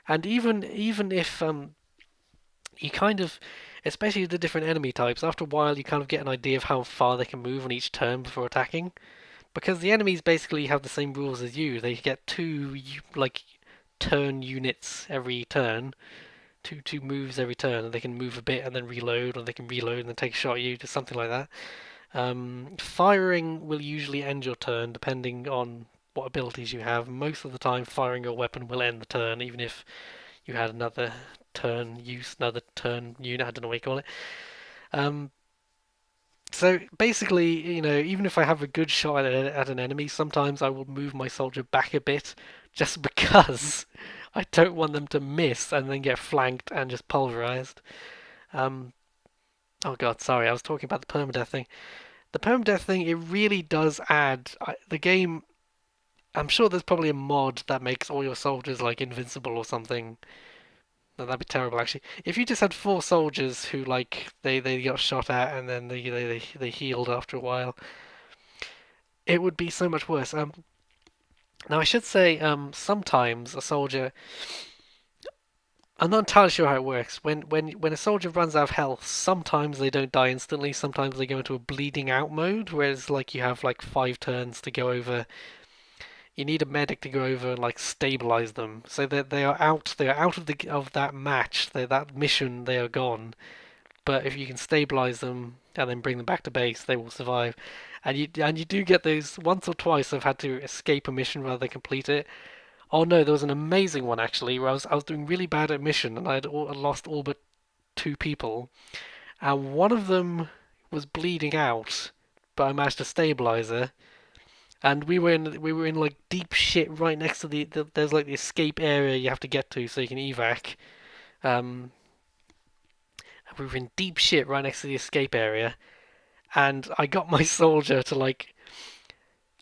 And even if you kind of, especially the different enemy types, after a while you kind of get an idea of how far they can move on each turn before attacking. Because the enemies basically have the same rules as you. They get two like turn units every turn, two moves every turn, and they can move a bit and then reload, or they can reload and then take a shot at you, just something like that. Firing will usually end your turn depending on what abilities you have. Most of the time, firing your weapon will end the turn, even if you had another another turn unit. I don't know what you call it. Um, so basically, even if I have a good shot at an enemy, sometimes I will move my soldier back a bit just because I don't want them to miss and then get flanked and just pulverized. Um, oh god, sorry, I was talking about the permadeath thing. The permadeath thing, it really does add the game. I'm sure there's probably a mod that makes all your soldiers like invincible or something. No, that'd be terrible, actually. If you just had four soldiers who they got shot at and then they healed after a while, it would be so much worse. Now I should say, sometimes a soldier. I'm not entirely sure how it works. When a soldier runs out of health, sometimes they don't die instantly. Sometimes they go into a bleeding out mode, whereas like you have like 5 turns to go over. You need a medic to go over and like stabilize them, so that they are out. They are out of that match. That mission. They are gone. But if you can stabilize them and then bring them back to base, they will survive. And you do get those once or twice. I've had to escape a mission rather than complete it. Oh no, there was an amazing one actually where I was doing really bad at mission and I lost all but 2 people, and one of them was bleeding out, but I managed to stabilize her. And we were in like deep shit right next to there's like the escape area you have to get to so you can evac. Um, we were in deep shit right next to the escape area, and I got my soldier to like.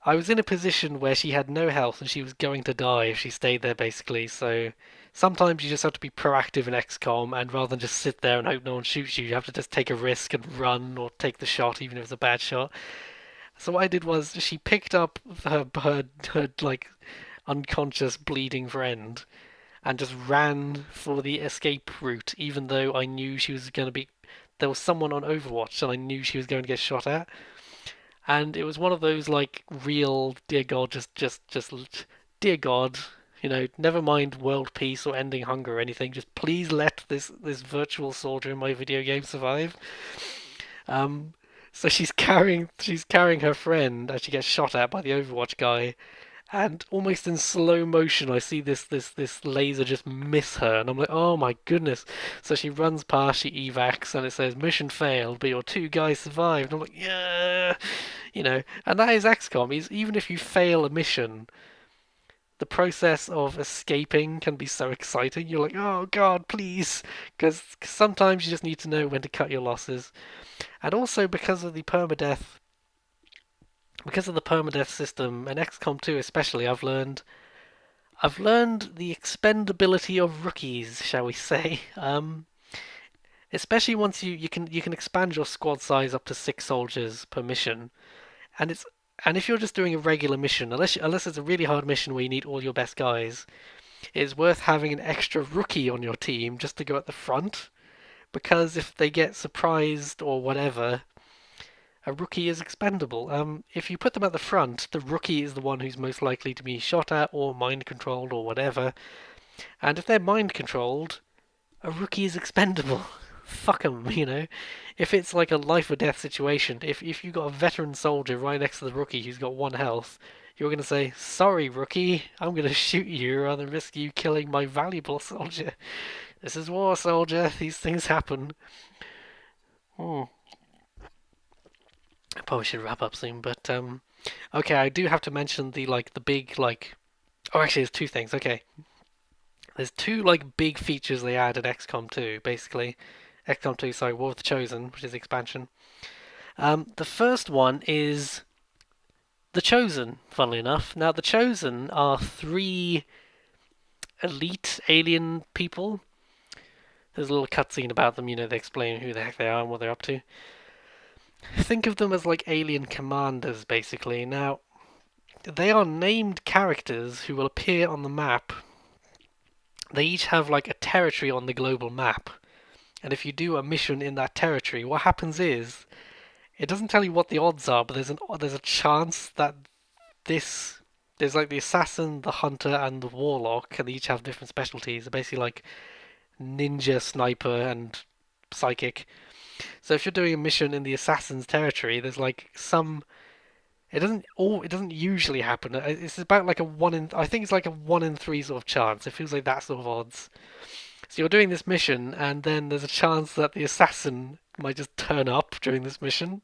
I was in a position where she had no health and she was going to die if she stayed there, basically. So sometimes you just have to be proactive in XCOM, and rather than just sit there and hope no one shoots you, you have to just take a risk and run or take the shot, even if it's a bad shot. So what I did was she picked up her like unconscious bleeding friend and just ran for the escape route, even though I knew she was going to be. There was someone on Overwatch, and I knew she was going to get shot at. And it was one of those like real, dear God, just, dear God, never mind world peace or ending hunger or anything. Just please let this virtual soldier in my video game survive. Um, so she's carrying her friend as she gets shot at by the Overwatch guy, and almost in slow motion, I see this laser just miss her, and I'm like, oh my goodness! So she runs past, she evacs, and it says mission failed, but your 2 guys survived. And I'm like, yeah, and that is XCOM. Even if you fail a mission, the process of escaping can be so exciting. You're like, oh god, please, because sometimes you just need to know when to cut your losses, and also because of the permadeath system, and XCOM 2 especially, I've learned the expendability of rookies, shall we say? Especially once you can expand your squad size up to 6 soldiers per mission, and if you're just doing a regular mission, unless it's a really hard mission where you need all your best guys, it's worth having an extra rookie on your team just to go at the front, because if they get surprised or whatever, a rookie is expendable. If you put them at the front, the rookie is the one who's most likely to be shot at or mind controlled or whatever. And if they're mind controlled, A rookie is expendable. Fuck 'em, you know. If it's like a life or death situation, if you got a veteran soldier right next to the rookie who's got one health, you're gonna say, "Sorry, rookie, I'm gonna shoot you rather than risk you killing my valuable soldier." This is war, soldier. These things happen. Hmm. I probably should wrap up soon, but okay, I do have to mention the big like. Oh, actually, there's two things. Okay, there's two like big features they added in XCOM 2, basically. XCOM 2, sorry, War of the Chosen, which is the expansion. The first one is the Chosen, funnily enough. Now, the Chosen are three elite alien people. There's a little cutscene about them, they explain who the heck they are and what they're up to. Think of them as like alien commanders, basically. Now, they are named characters who will appear on the map. They each have like a territory on the global map. And if you do a mission in that territory, what happens is it doesn't tell you what the odds are, but there's a chance that this there's like the assassin, the hunter, and the warlock, and they each have different specialties. They're basically like ninja, sniper, and psychic. So if you're doing a mission in the assassin's territory, there's like some. It doesn't usually happen. It's about like a one in. I think it's like a 1 in 3 sort of chance. It feels like that sort of odds. So you're doing this mission, and then there's a chance that the assassin might just turn up during this mission,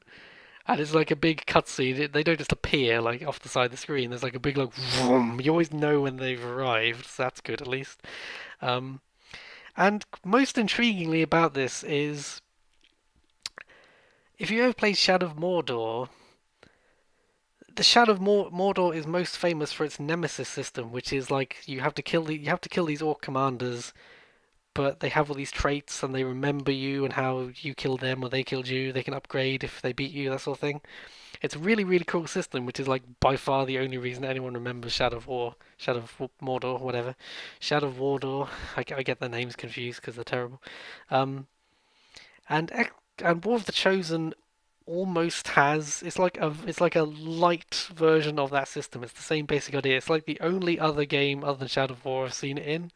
and it's like a big cutscene. They don't just appear like off the side of the screen. There's like a big like vroom. You always know when they've arrived, so that's good at least. Um, and most intriguingly about this is if you ever played Shadow of Mordor, the Shadow of Mordor is most famous for its nemesis system, which is like you have to kill these orc commanders, but they have all these traits and they remember you and how you killed them or they killed you. They can upgrade if they beat you, that sort of thing. It's a really, really cool system, which is like by far the only reason anyone remembers Shadow of Mordor, whatever. Shadow of Mordor. I get the names confused because they're terrible. Um, and and War of the Chosen almost has it's like a light version of that system. It's the same basic idea. It's like the only other game other than Shadow of War I've seen it in.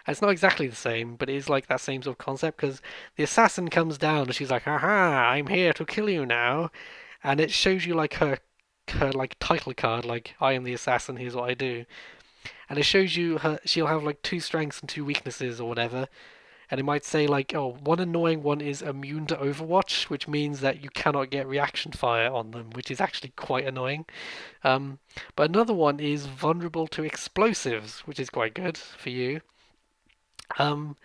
And it's not exactly the same, but it is like that same sort of concept because the assassin comes down and she's like, "Haha, I'm here to kill you now," and it shows you like her like title card, like I am the assassin. Here's what I do, and it shows you her. She'll have like two strengths and two weaknesses or whatever, and it might say like, oh, one annoying one is immune to Overwatch, which means that you cannot get reaction fire on them, which is actually quite annoying. Um, but another one is vulnerable to explosives, which is quite good for you. Um,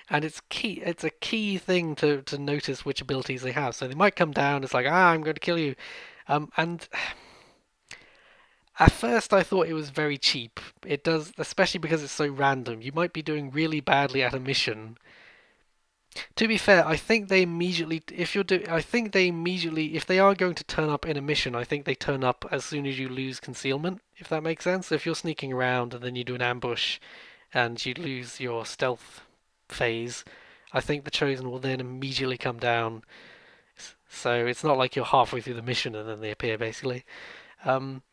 and it's key. It's a key thing to notice which abilities they have. So they might come down. It's like, I'm going to kill you. And at first I thought it was very cheap. It does, especially because it's so random. You might be doing really badly at a mission. To be fair, I think they immediately, I think they immediately, if they are going to turn up in a mission, I think they turn up as soon as you lose concealment, if that makes sense. So if you're sneaking around and then you do an ambush and you lose your stealth phase, I think the Chosen will then immediately come down. So it's not like you're halfway through the mission and then they appear, basically. Um,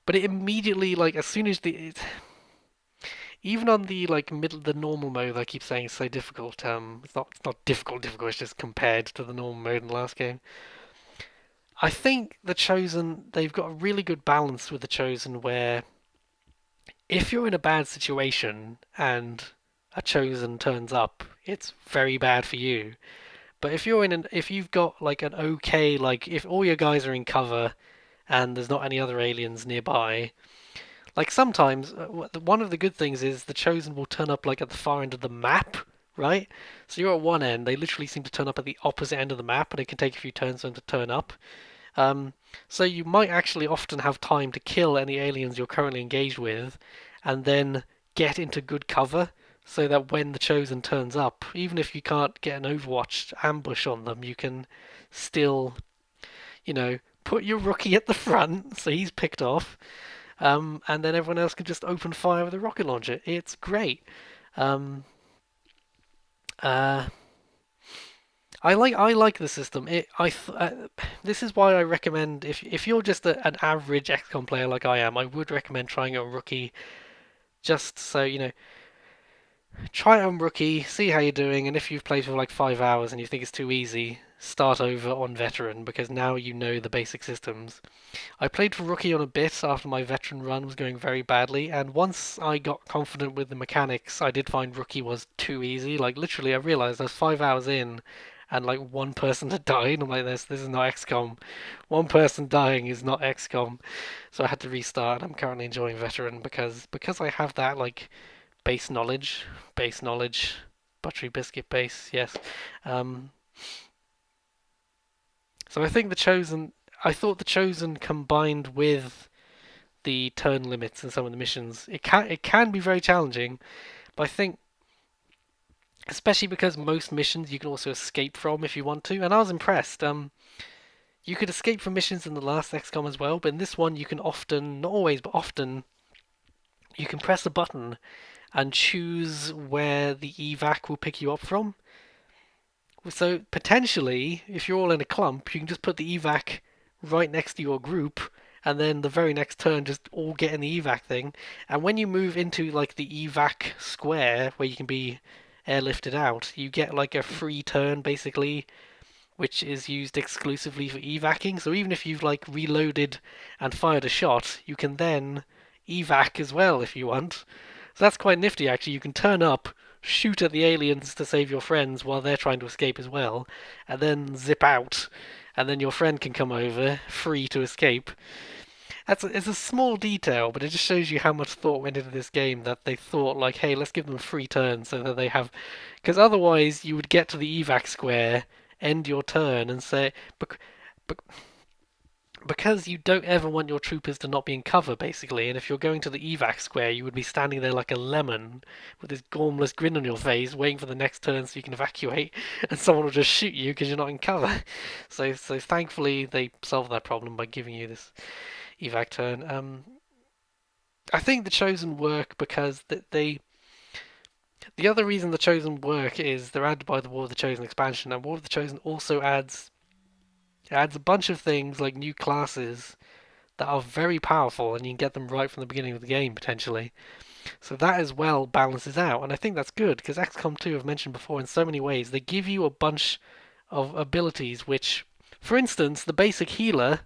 but it immediately, like, as soon as even on the like the normal mode, I keep saying it's so difficult. It's not difficult. It's just compared to the normal mode in the last game. I think the Chosen, they've got a really good balance with the Chosen, where if you're in a bad situation and a Chosen turns up, it's very bad for you. But if you've got like an okay, like if all your guys are in cover and there's not any other aliens nearby, like sometimes one of the good things is the Chosen will turn up like at the far end of the map, right? So you're at one end, they literally seem to turn up at the opposite end of the map, and it can take a few turns for them to turn up. Um, so you might actually often have time to kill any aliens you're currently engaged with, and then get into good cover, so that when the Chosen turns up, even if you can't get an Overwatch ambush on them, you can still, put your rookie at the front, so he's picked off, and then everyone else can just open fire with a rocket launcher. It's great. Um, uh, I like the system. This is why I recommend if you're just an average XCOM player like I am, I would recommend trying a rookie just so Try it on rookie, see how you're doing, and if you've played for like 5 hours and you think it's too easy, start over on veteran because now you know the basic systems. I played for rookie on a bit after my veteran run was going very badly, and once I got confident with the mechanics, I did find rookie was too easy. Like literally, I realized I was 5 hours in, and like one person had died. I'm like, this is not XCOM. One person dying is not XCOM. So I had to restart. I'm currently enjoying veteran because I have that like base knowledge, base knowledge, buttery biscuit base. Yes. Um, so I think the chosen. I thought the chosen combined with the turn limits in some of the missions. It can be very challenging, but I think especially because most missions you can also escape from if you want to, and I was impressed. You could escape from missions in the last XCOM as well, but in this one you can often, not always, but often, you can press a button and choose where the evac will pick you up from. So potentially, if you're all in a clump, you can just put the evac right next to your group, and then the very next turn, just all get in the evac thing. And when you move into like the evac square, where you can be airlifted out, you get like a free turn basically, which is used exclusively for evacing. So even if you've like reloaded and fired a shot, you can then evac as well if you want. So that's quite nifty actually. You can turn up, shoot at the aliens to save your friends while they're trying to escape as well, and then zip out. And then your friend can come over, free to escape. It's a small detail, but it just shows you how much thought went into this game. That they thought like, hey, let's give them free turns so that they have, because otherwise you would get to the evac square, end your turn, and say, because you don't ever want your troopers to not be in cover, basically. And if you're going to the evac square, you would be standing there like a lemon with this gormless grin on your face, waiting for the next turn so you can evacuate, and someone will just shoot you because you're not in cover. So thankfully they solved that problem by giving you this evac turn. I think the Chosen work because they. The other reason the Chosen work is they're added by the War of the Chosen expansion, and War of the Chosen also adds a bunch of things like new classes that are very powerful, and you can get them right from the beginning of the game potentially. So that as well balances out, and I think that's good because XCOM 2, I've mentioned before, in so many ways they give you a bunch of abilities which, for instance, the basic healer.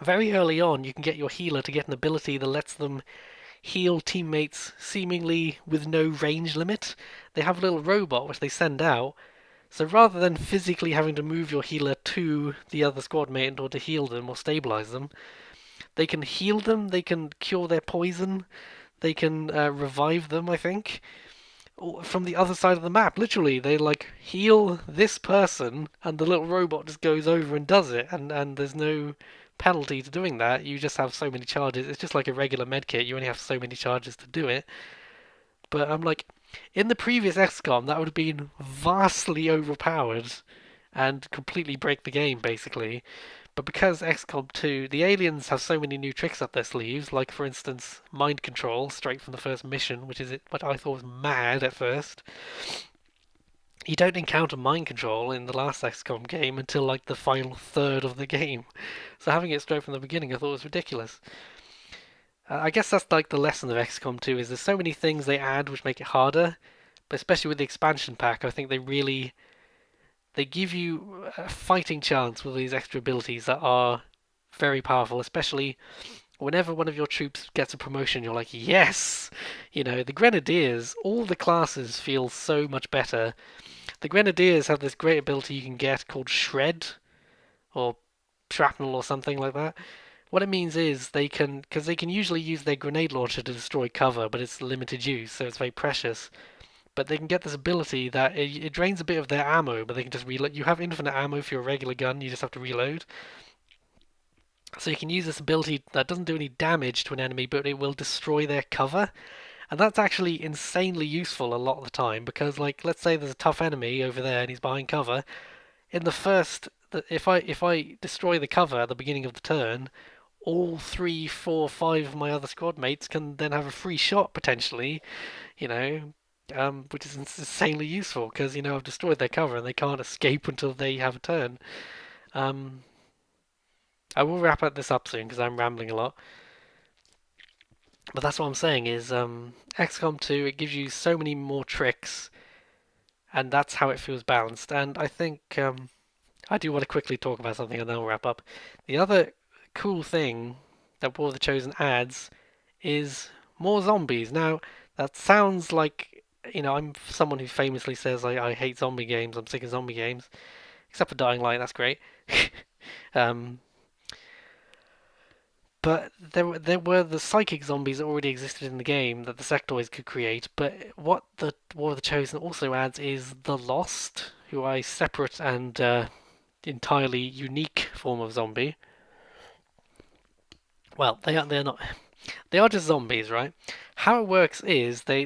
Very early on, you can get your healer to get an ability that lets them heal teammates seemingly with no range limit. They have a little robot which they send out, so rather than physically having to move your healer to the other squad mate in order to heal them or stabilize them, they can heal them, they can cure their poison, they can revive them, I think, from the other side of the map. Literally, they like heal this person, and the little robot just goes over and does it, and there's no penalty to doing that. You just have so many charges. It's just like a regular medkit. You only have so many charges to do it. But I'm like, in the previous XCOM, that would have been vastly overpowered and completely break the game, basically. But because XCOM 2, the aliens have so many new tricks up their sleeves, like for instance, mind control straight from the first mission, which is what I thought was mad at first. You don't encounter mind control in the last XCOM game until like the final third of the game. So having it straight from the beginning, I thought was ridiculous. I guess that's like the lesson of XCOM 2 is there's so many things they add which make it harder, but especially with the expansion pack, I think they give you a fighting chance with these extra abilities that are very powerful, especially whenever one of your troops gets a promotion, you're like, yes! You know, the Grenadiers, all the classes feel so much better. The Grenadiers have this great ability you can get called Shred, or Shrapnel, or something like that. What it means is because they can usually use their grenade launcher to destroy cover, but it's limited use, so it's very precious. But they can get this ability that it drains a bit of their ammo, but they can just reload. You have infinite ammo for your regular gun, you just have to reload. So you can use this ability that doesn't do any damage to an enemy, but it will destroy their cover. And that's actually insanely useful a lot of the time because, like, let's say there's a tough enemy over there and he's behind cover. In the first, if I destroy the cover at the beginning of the turn, all three, four, five of my other squad mates can then have a free shot potentially. You know, which is insanely useful because I've destroyed their cover and they can't escape until they have a turn. Um, I will wrap up this up soon because I'm rambling a lot. But that's what I'm saying is XCOM 2, it gives you so many more tricks, and that's how it feels balanced. And I think I do want to quickly talk about something and then I'll wrap up. The other cool thing that War of the Chosen adds is more zombies. Now, that sounds like, I'm someone who famously says I hate zombie games, I'm sick of zombie games, except for Dying Light, that's great. um, but there were the psychic zombies that already existed in the game that the sectoids could create. But what the War of the Chosen also adds is the Lost, who are a separate and entirely unique form of zombie. Well, they're not. They are just zombies, right? How it works is a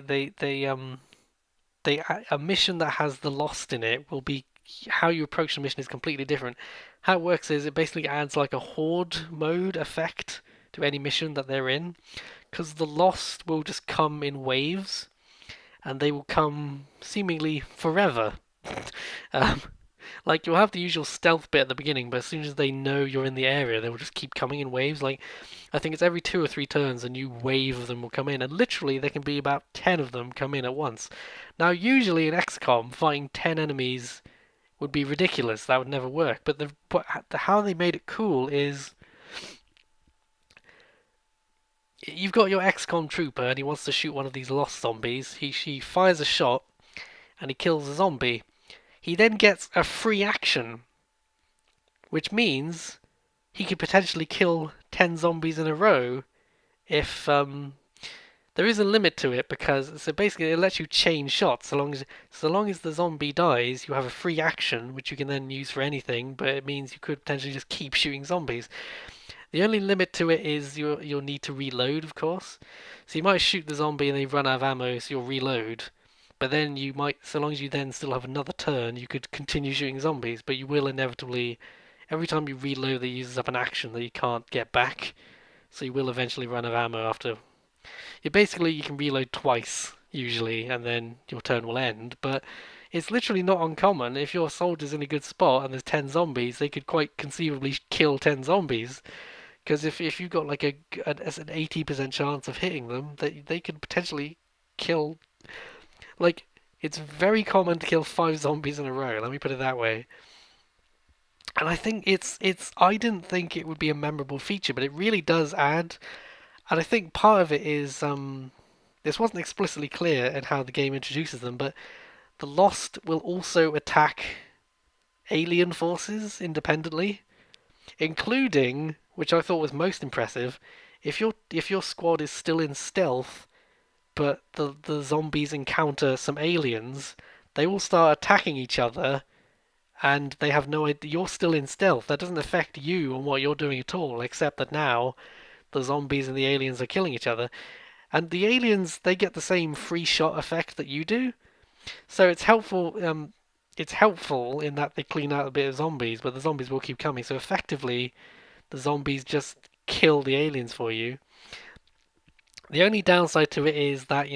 mission that has the Lost in it will be how you approach the mission is completely different. How it works is it basically adds like a horde mode effect to any mission that they're in, because the Lost will just come in waves and they will come seemingly forever. um, like you'll have the usual stealth bit at the beginning, but as soon as they know you're in the area, they will just keep coming in waves. Like I think it's every 2 or 3 turns a new wave of them will come in, and literally there can be about 10 of them come in at once. Now, usually in XCOM, fighting 10 enemies would be ridiculous. That would never work. How they made it cool is you've got your XCOM trooper and he wants to shoot one of these lost zombies. She fires a shot and he kills a zombie. He then gets a free action, which means he could potentially kill 10 zombies in a row if there is a limit to it, because so basically it lets you chain shots. So long as the zombie dies, you have a free action which you can then use for anything, but it means you could potentially just keep shooting zombies. The only limit to it is you'll need to reload, of course. So you might shoot the zombie and they run out of ammo, so you'll reload. But then you might, so long as you then still have another turn, you could continue shooting zombies, but you will inevitably, every time you reload, that uses up an action that you can't get back. So you will eventually run out of ammo after. You can reload twice usually, and then your turn will end. But it's literally not uncommon. If your soldier's in a good spot and there's 10 zombies, they could quite conceivably kill 10 zombies. Because if you've got like an 80% chance of hitting them, they could potentially kill. Like, it's very common to kill 5 zombies in a row. Let me put it that way. And I think I didn't think it would be a memorable feature, but it really does add. And I think part of it is this wasn't explicitly clear in how the game introduces them, but the Lost will also attack alien forces independently, including, which I thought was most impressive, if your squad is still in stealth, but the zombies encounter some aliens, they will start attacking each other, and they have no idea you're still in stealth. That doesn't affect you and what you're doing at all, except that now the zombies and the aliens are killing each other. And the aliens, they get the same free shot effect that you do. So it's helpful. It's helpful in that they clean out a bit of zombies, but the zombies will keep coming. So effectively, the zombies just kill the aliens for you. The only downside to it is that,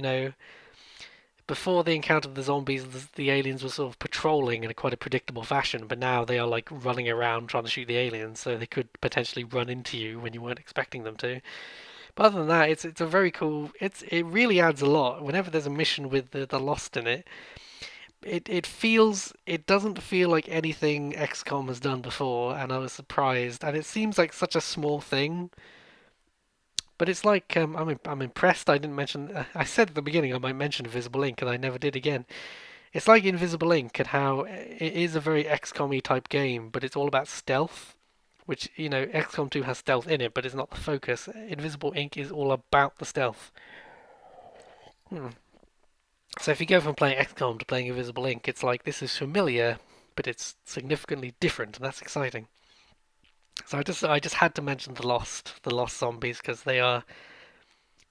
before they encountered the zombies, the aliens were sort of patrolling in a quite a predictable fashion, but now they are like running around trying to shoot the aliens, so they could potentially run into you when you weren't expecting them to. But other than that, it's a very cool. It really adds a lot. Whenever there's a mission with the Lost in it, it doesn't feel like anything XCOM has done before, and I was surprised. And it seems like such a small thing, but it's like I'm impressed. I didn't mention. I said at the beginning I might mention Invisible Ink, and I never did again. It's like Invisible Ink and how it is a very XCOM-y type game, but it's all about stealth. Which, XCOM 2 has stealth in it, but it's not the focus. Invisible Ink is all about the stealth. Hmm. So if you go from playing XCOM to playing Invisible Ink, it's like this is familiar, but it's significantly different, and that's exciting. So I just had to mention the Lost zombies, because they are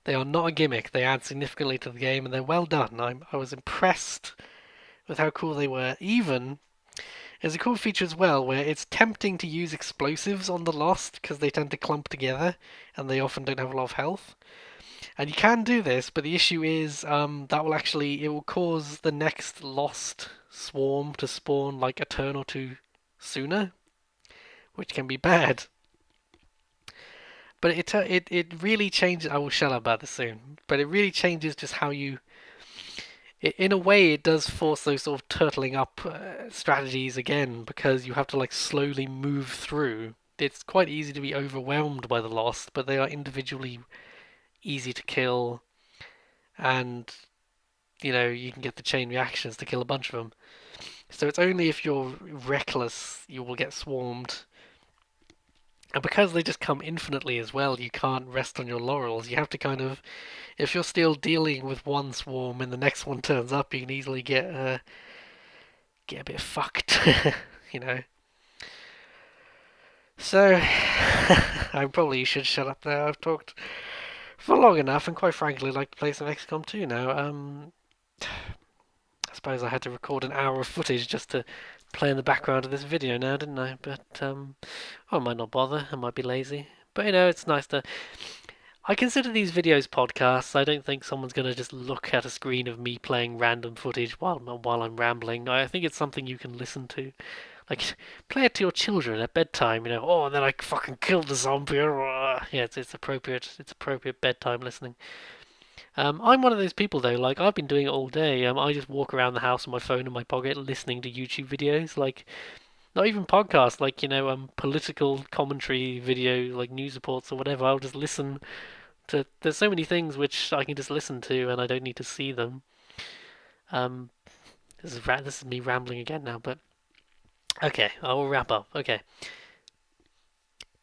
not a gimmick. They add significantly to the game, and they're well done. I was impressed with how cool they were. Even there's a cool feature as well where it's tempting to use explosives on the Lost because they tend to clump together and they often don't have a lot of health. And you can do this, but the issue is it will cause the next Lost swarm to spawn like a turn or two sooner, which can be bad. But it really changes. I will shut up about this soon. But it really changes just how you. In a way, it does force those sort of turtling up strategies again because you have to like slowly move through. It's quite easy to be overwhelmed by the lost, but they are individually easy to kill, and you can get the chain reactions to kill a bunch of them. So it's only if you're reckless you will get swarmed. And because they just come infinitely as well, you can't rest on your laurels. You have to kind of, if you're still dealing with one swarm and the next one turns up, you can easily get a bit fucked, you know. So I probably should shut up now. I've talked for long enough, and quite frankly, I'd like to play some XCOM 2 now. I suppose I had to record an hour of footage just to play in the background of this video now, didn't I? But I might not bother. I might be lazy. But it's nice to. I consider these videos podcasts. I don't think someone's going to just look at a screen of me playing random footage while I'm rambling. I think it's something you can listen to. Like, play it to your children at bedtime. Oh, and then I fucking killed the zombie. Yeah, it's appropriate. It's appropriate bedtime listening. I'm one of those people though. Like I've been doing it all day. I just walk around the house with my phone in my pocket, listening to YouTube videos. Like not even podcasts. Like political commentary video, like news reports or whatever. I'll just listen to. There's so many things which I can just listen to, and I don't need to see them. Um, this is me rambling again now, but okay, I will wrap up. Okay,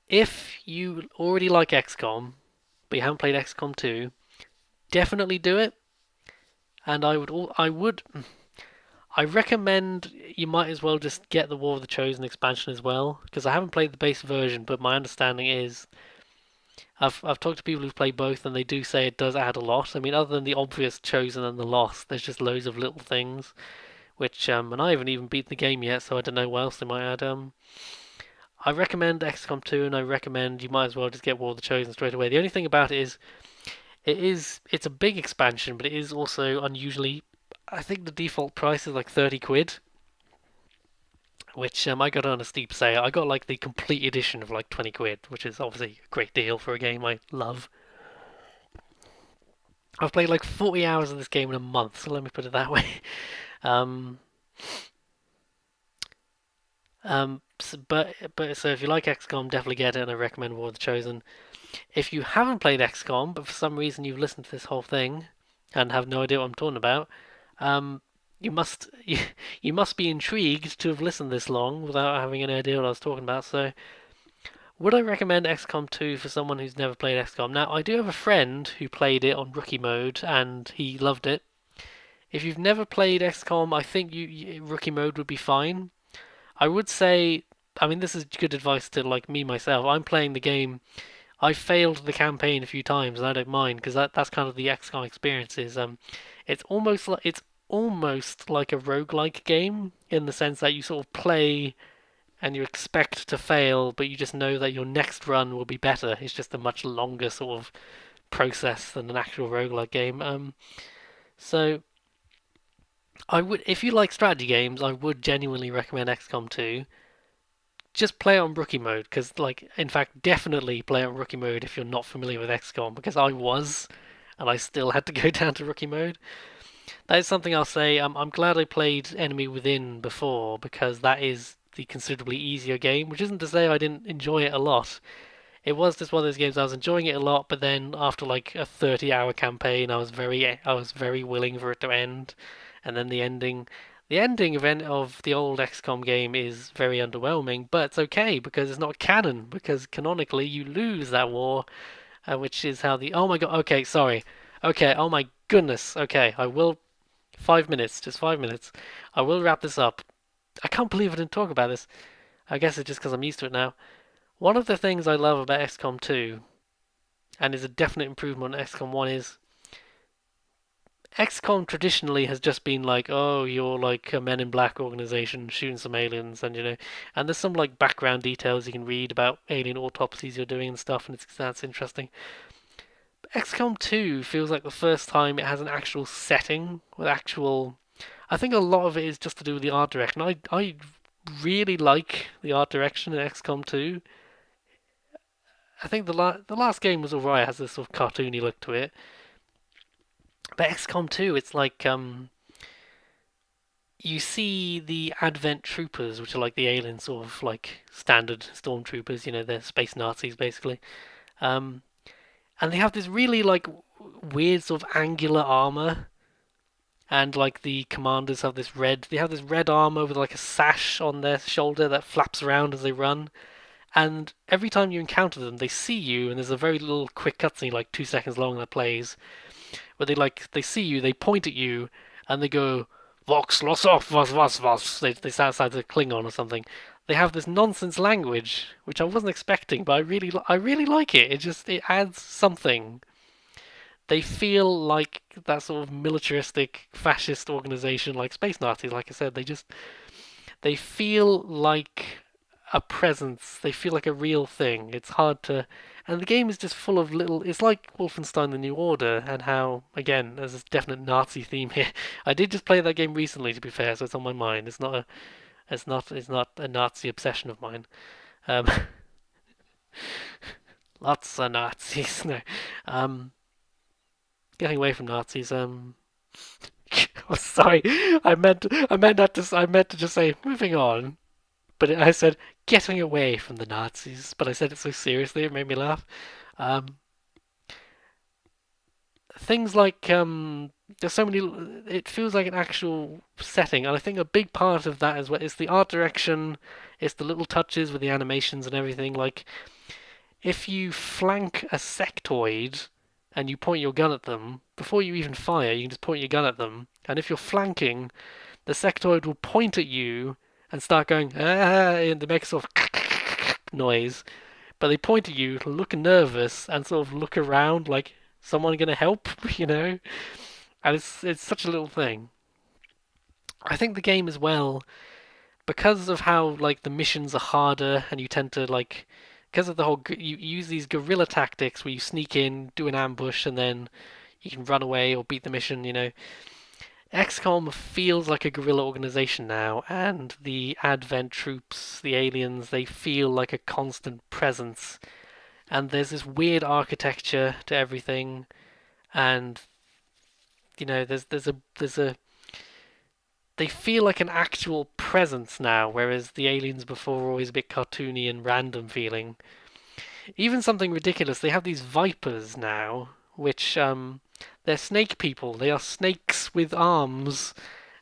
if you already like XCOM, but you haven't played XCOM 2, definitely do it. And I recommend you might as well just get the War of the Chosen expansion as well, because I haven't played the base version, but my understanding is I've talked to people who've played both, and they do say it does add a lot. I mean, other than the obvious Chosen and the Lost, there's just loads of little things. Which and I haven't even beaten the game yet, so I don't know what else they might add. I recommend XCOM 2, and I recommend you might as well just get War of the Chosen straight away. The only thing about it is it's a big expansion, but it is also unusually. I think the default price is like 30 quid, which I got on a steep sale. I got like the complete edition of like 20 quid, which is obviously a great deal for a game I love. I've played like 40 hours of this game in a month, so let me put it that way. Um, so if you like XCOM, definitely get it, and I recommend War of the Chosen. If you haven't played XCOM, but for some reason you've listened to this whole thing and have no idea what I'm talking about, um, you must you must be intrigued to have listened this long without having any idea what I was talking about. So, would I recommend XCOM 2 for someone who's never played XCOM? Now, I do have a friend who played it on rookie mode and he loved it. If you've never played XCOM, I think rookie mode would be fine. I would say, I mean, this is good advice to like me myself. I'm playing the game. I failed the campaign a few times, and I don't mind because that's kind of the XCOM experience. It's almost like a roguelike game in the sense that you sort of play and you expect to fail, but you just know that your next run will be better. It's just a much longer sort of process than an actual roguelike game. So if you like strategy games, I would genuinely recommend XCOM 2. Just play it on rookie mode, because, like, in fact, definitely play it on rookie mode if you're not familiar with XCOM, because I was, and I still had to go down to rookie mode. That is something I'll say. I'm glad I played Enemy Within before, because that is the considerably easier game, which isn't to say I didn't enjoy it a lot. It was just one of those games I was enjoying it a lot, but then after like a 30-hour campaign, I was very willing for it to end, and then the ending event of the old XCOM game is very underwhelming, but it's okay because it's not canon. Because canonically, you lose that war, which is how the. Oh my god. Okay, sorry. Okay. Oh my goodness. Okay, I will. 5 minutes. Just 5 minutes. I will wrap this up. I can't believe I didn't talk about this. I guess it's just because I'm used to it now. One of the things I love about XCOM 2, and is a definite improvement on XCOM 1, is XCOM traditionally has just been like, oh, you're like a Men in Black organization shooting some aliens, and there's some like background details you can read about alien autopsies you're doing and stuff, and that's interesting. But XCOM 2 feels like the first time it has an actual setting with actual. I think a lot of it is just to do with the art direction. I really like the art direction in XCOM 2. I think the last game was alright. It has this sort of cartoony look to it. But XCOM 2, it's like you see the Advent troopers, which are like the alien sort of like standard stormtroopers. You know, they're space Nazis basically. Um, and they have this really like weird sort of angular armor, and like the commanders have this red. They have this red armor with like a sash on their shoulder that flaps around as they run. And every time you encounter them, they see you, and there's a very little quick cutscene, like 2 seconds long, that plays, where they see you, they point at you, and they go Vox los off was. They sound like a Klingon or something. They have this nonsense language, which I wasn't expecting, but I really like it. It adds something. They feel like that sort of militaristic fascist organization, like space Nazis. Like I said, they feel like a presence. They feel like a real thing. It's hard to, and the game is just full of little. It's like Wolfenstein: The New Order, and how again there's this definite Nazi theme here. I did just play that game recently, to be fair, so it's on my mind. It's not a Nazi obsession of mine. Um, lots of Nazis. No, um, getting away from Nazis. Oh, sorry, I meant to just say moving on. But I said getting away from the Nazis, but I said it so seriously it made me laugh. Um, things like there's so many. It feels like an actual setting, and I think a big part of that is the art direction. It's the little touches with the animations and everything. Like if you flank a sectoid and you point your gun at them before you even fire, you can just point your gun at them, and if you're flanking, the sectoid will point at you and start going and they make a sort of noise, but they point at you, look nervous, and sort of look around like someone gonna help, you know. And it's such a little thing. I think the game as well, because of how like the missions are harder, and you tend to like because of the whole you use these guerrilla tactics where you sneak in, do an ambush, and then you can run away or beat the mission. You know, XCOM feels like a guerrilla organization now, and the Advent troops, the aliens, they feel like a constant presence. And there's this weird architecture to everything, and you know, there's a they feel like an actual presence now, whereas the aliens before were always a bit cartoony and random feeling. Even something ridiculous, they have these vipers now, which they're snake people. They are snakes with arms,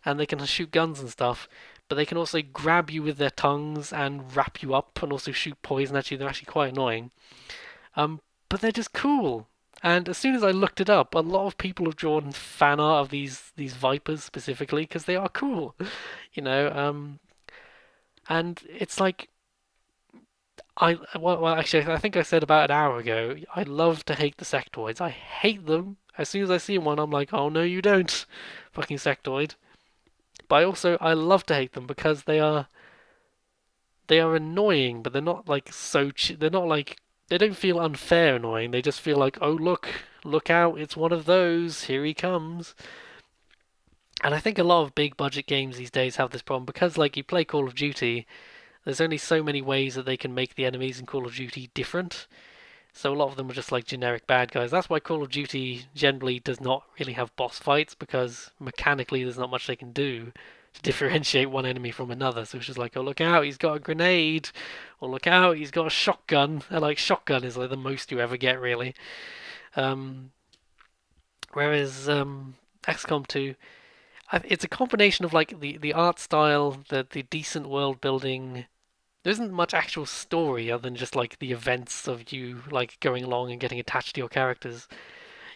and they can shoot guns and stuff. But they can also grab you with their tongues and wrap you up, and also shoot poison at you. They're actually quite annoying. But they're just cool. And as soon as I looked it up, a lot of people have drawn fan art of these vipers specifically because they are cool, you know. And it's like actually, I think I said about an hour ago, I love to hate the sectoids. I hate them. As soon as I see one, I'm like, oh no, you don't, fucking sectoid. But I love to hate them because they are annoying, but they're not like they're not like they don't feel unfair annoying. They just feel like, oh look out, it's one of those. Here he comes. And I think a lot of big budget games these days have this problem because like you play Call of Duty, there's only so many ways that they can make the enemies in Call of Duty different. So a lot of them are just like generic bad guys. That's why Call of Duty generally does not really have boss fights because mechanically there's not much they can do to differentiate one enemy from another. So it's just like, oh look out, he's got a grenade, or look out, he's got a shotgun. And like shotgun is like the most you ever get really. Um, whereas XCOM 2, it's a combination of like the art style, the decent world building. There isn't much actual story other than just like the events of you like going along and getting attached to your characters.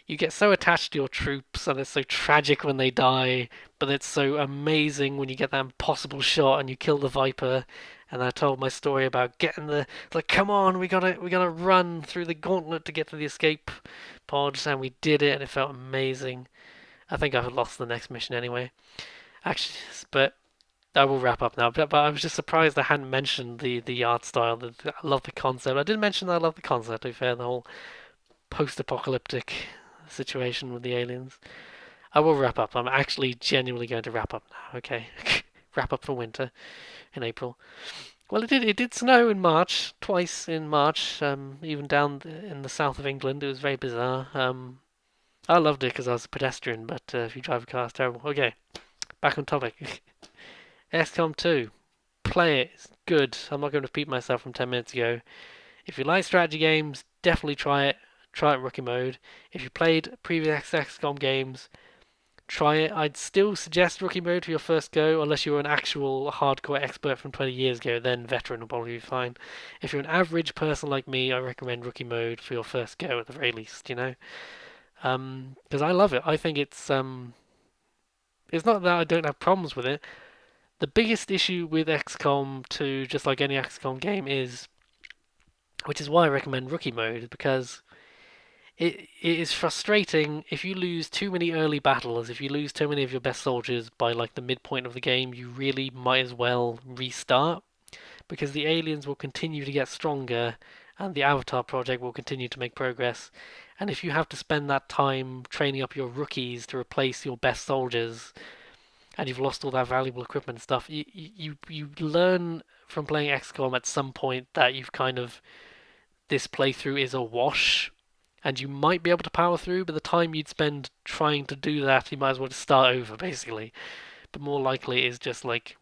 You get so attached to your troops and it's so tragic when they die, but it's so amazing when you get that impossible shot and you kill the Viper. And I told my story about getting the like, come on, we gotta run through the gauntlet to get to the escape pods, and we did it, and it felt amazing. I think I've lost the next mission anyway. Actually, but I will wrap up now. But I was just surprised I hadn't mentioned the art style. I love the concept. I did mention that I love the concept. To be fair, the whole post-apocalyptic situation with the aliens. I will wrap up. I'm actually genuinely going to wrap up now. Okay, wrap up for winter in April. Well, it did snow in March, twice in March, even down in the south of England. It was very bizarre. I loved it because I was a pedestrian, but if you drive a car, it's terrible. Okay, back on topic. XCOM 2. Play it. It's good. I'm not going to repeat myself from 10 minutes ago. If you like strategy games, definitely try it. Try it rookie mode. If you played previous XCOM games, try it. I'd still suggest rookie mode for your first go, unless you're an actual hardcore expert from 20 years ago, then veteran will probably be fine. If you're an average person like me, I recommend rookie mode for your first go at the very least, you know? Because I love it. I think it's not that I don't have problems with it. The biggest issue with XCOM 2, just like any XCOM game, is, which is why I recommend rookie mode, because it is frustrating if you lose too many early battles, if you lose too many of your best soldiers by like the midpoint of the game, you really might as well restart because the aliens will continue to get stronger and the Avatar project will continue to make progress. And if you have to spend that time training up your rookies to replace your best soldiers, and you've lost all that valuable equipment and stuff, you learn from playing XCOM at some point that you've kind of this playthrough is a wash, and you might be able to power through, but the time you'd spend trying to do that, you might as well just start over, basically. But more likely, it's just like,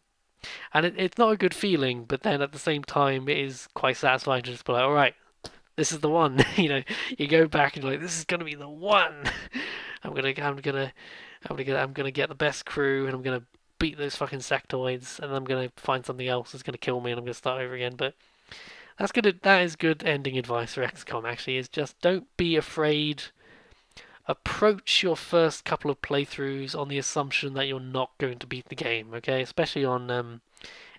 and it's not a good feeling, but then at the same time, it is quite satisfying to just be like, all right, this is the one. You go back and you're like, this is gonna be the one. I'm gonna get the best crew, and I'm gonna beat those fucking sectoids, and I'm gonna find something else that's gonna kill me, and I'm gonna start over again. But that's good. That is good ending advice for XCOM. Actually, is just don't be afraid. Approach your first couple of playthroughs on the assumption that you're not going to beat the game. Okay, especially on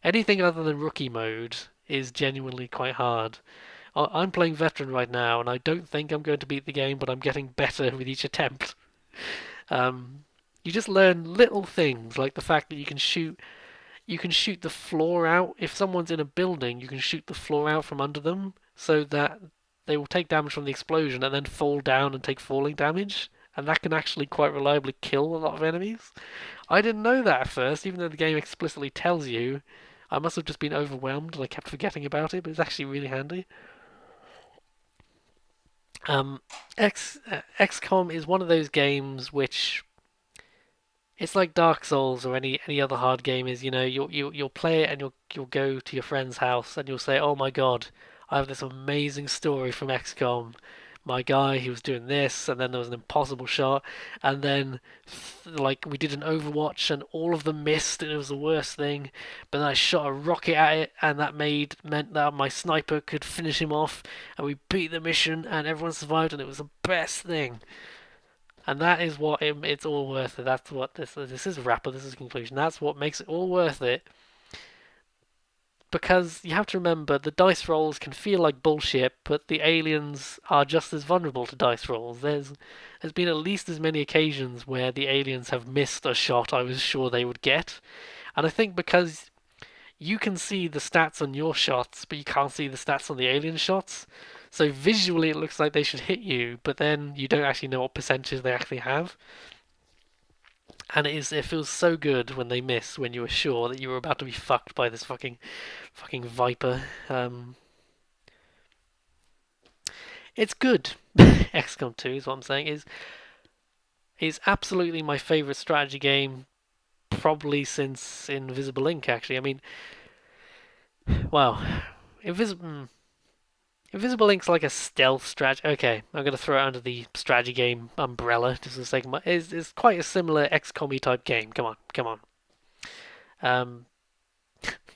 anything other than rookie mode is genuinely quite hard. I'm playing veteran right now, and I don't think I'm going to beat the game, but I'm getting better with each attempt. Um, you just learn little things like the fact that you can shoot the floor out. If someone's in a building, you can shoot the floor out from under them so that they will take damage from the explosion and then fall down and take falling damage. And that can actually quite reliably kill a lot of enemies. I didn't know that at first, even though the game explicitly tells you. I must have just been overwhelmed and I kept forgetting about it, but it's actually really handy. Um, XCOM is one of those games which it's like Dark Souls or any other hard game is, you'll play it and you'll go to your friend's house and you'll say, "Oh my God, I have this amazing story from XCOM. My guy, he was doing this, and then there was an impossible shot, and then like we did an Overwatch and all of them missed, and it was the worst thing. But then I shot a rocket at it, and that meant that my sniper could finish him off, and we beat the mission, and everyone survived, and it was the best thing." And that is what it's all worth it. That's what this is a wrapper. This is a conclusion. That's what makes it all worth it. Because you have to remember the dice rolls can feel like bullshit, but the aliens are just as vulnerable to dice rolls. There's been at least as many occasions where the aliens have missed a shot I was sure they would get, and I think because you can see the stats on your shots, but you can't see the stats on the alien shots. So visually, it looks like they should hit you, but then you don't actually know what percentage they actually have. And it feels so good when they miss, when you were sure that you were about to be fucked by this fucking viper. It's good. XCOM 2 is what I'm saying is absolutely my favorite strategy game, probably since Invisible Ink. Actually, I mean, wow, Invisible. Invisible Ink's like a stealth strategy. Okay, I'm gonna throw it under the strategy game umbrella just for the sake of It's quite a similar XCOM type game. Come on, come on. Um,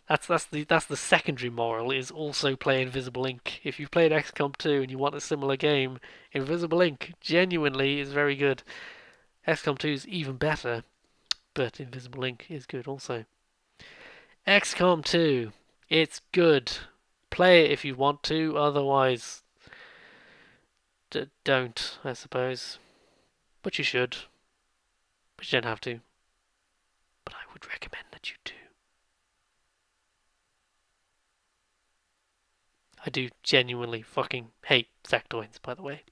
that's the secondary moral is also play Invisible Ink. If you've played XCOM 2 and you want a similar game, Invisible Ink genuinely is very good. XCOM 2 is even better, but Invisible Ink is good also. XCOM 2, it's good. Play it if you want to, otherwise don't, I suppose. But you should. But you don't have to. But I would recommend that you do. I do genuinely fucking hate sectoids, by the way.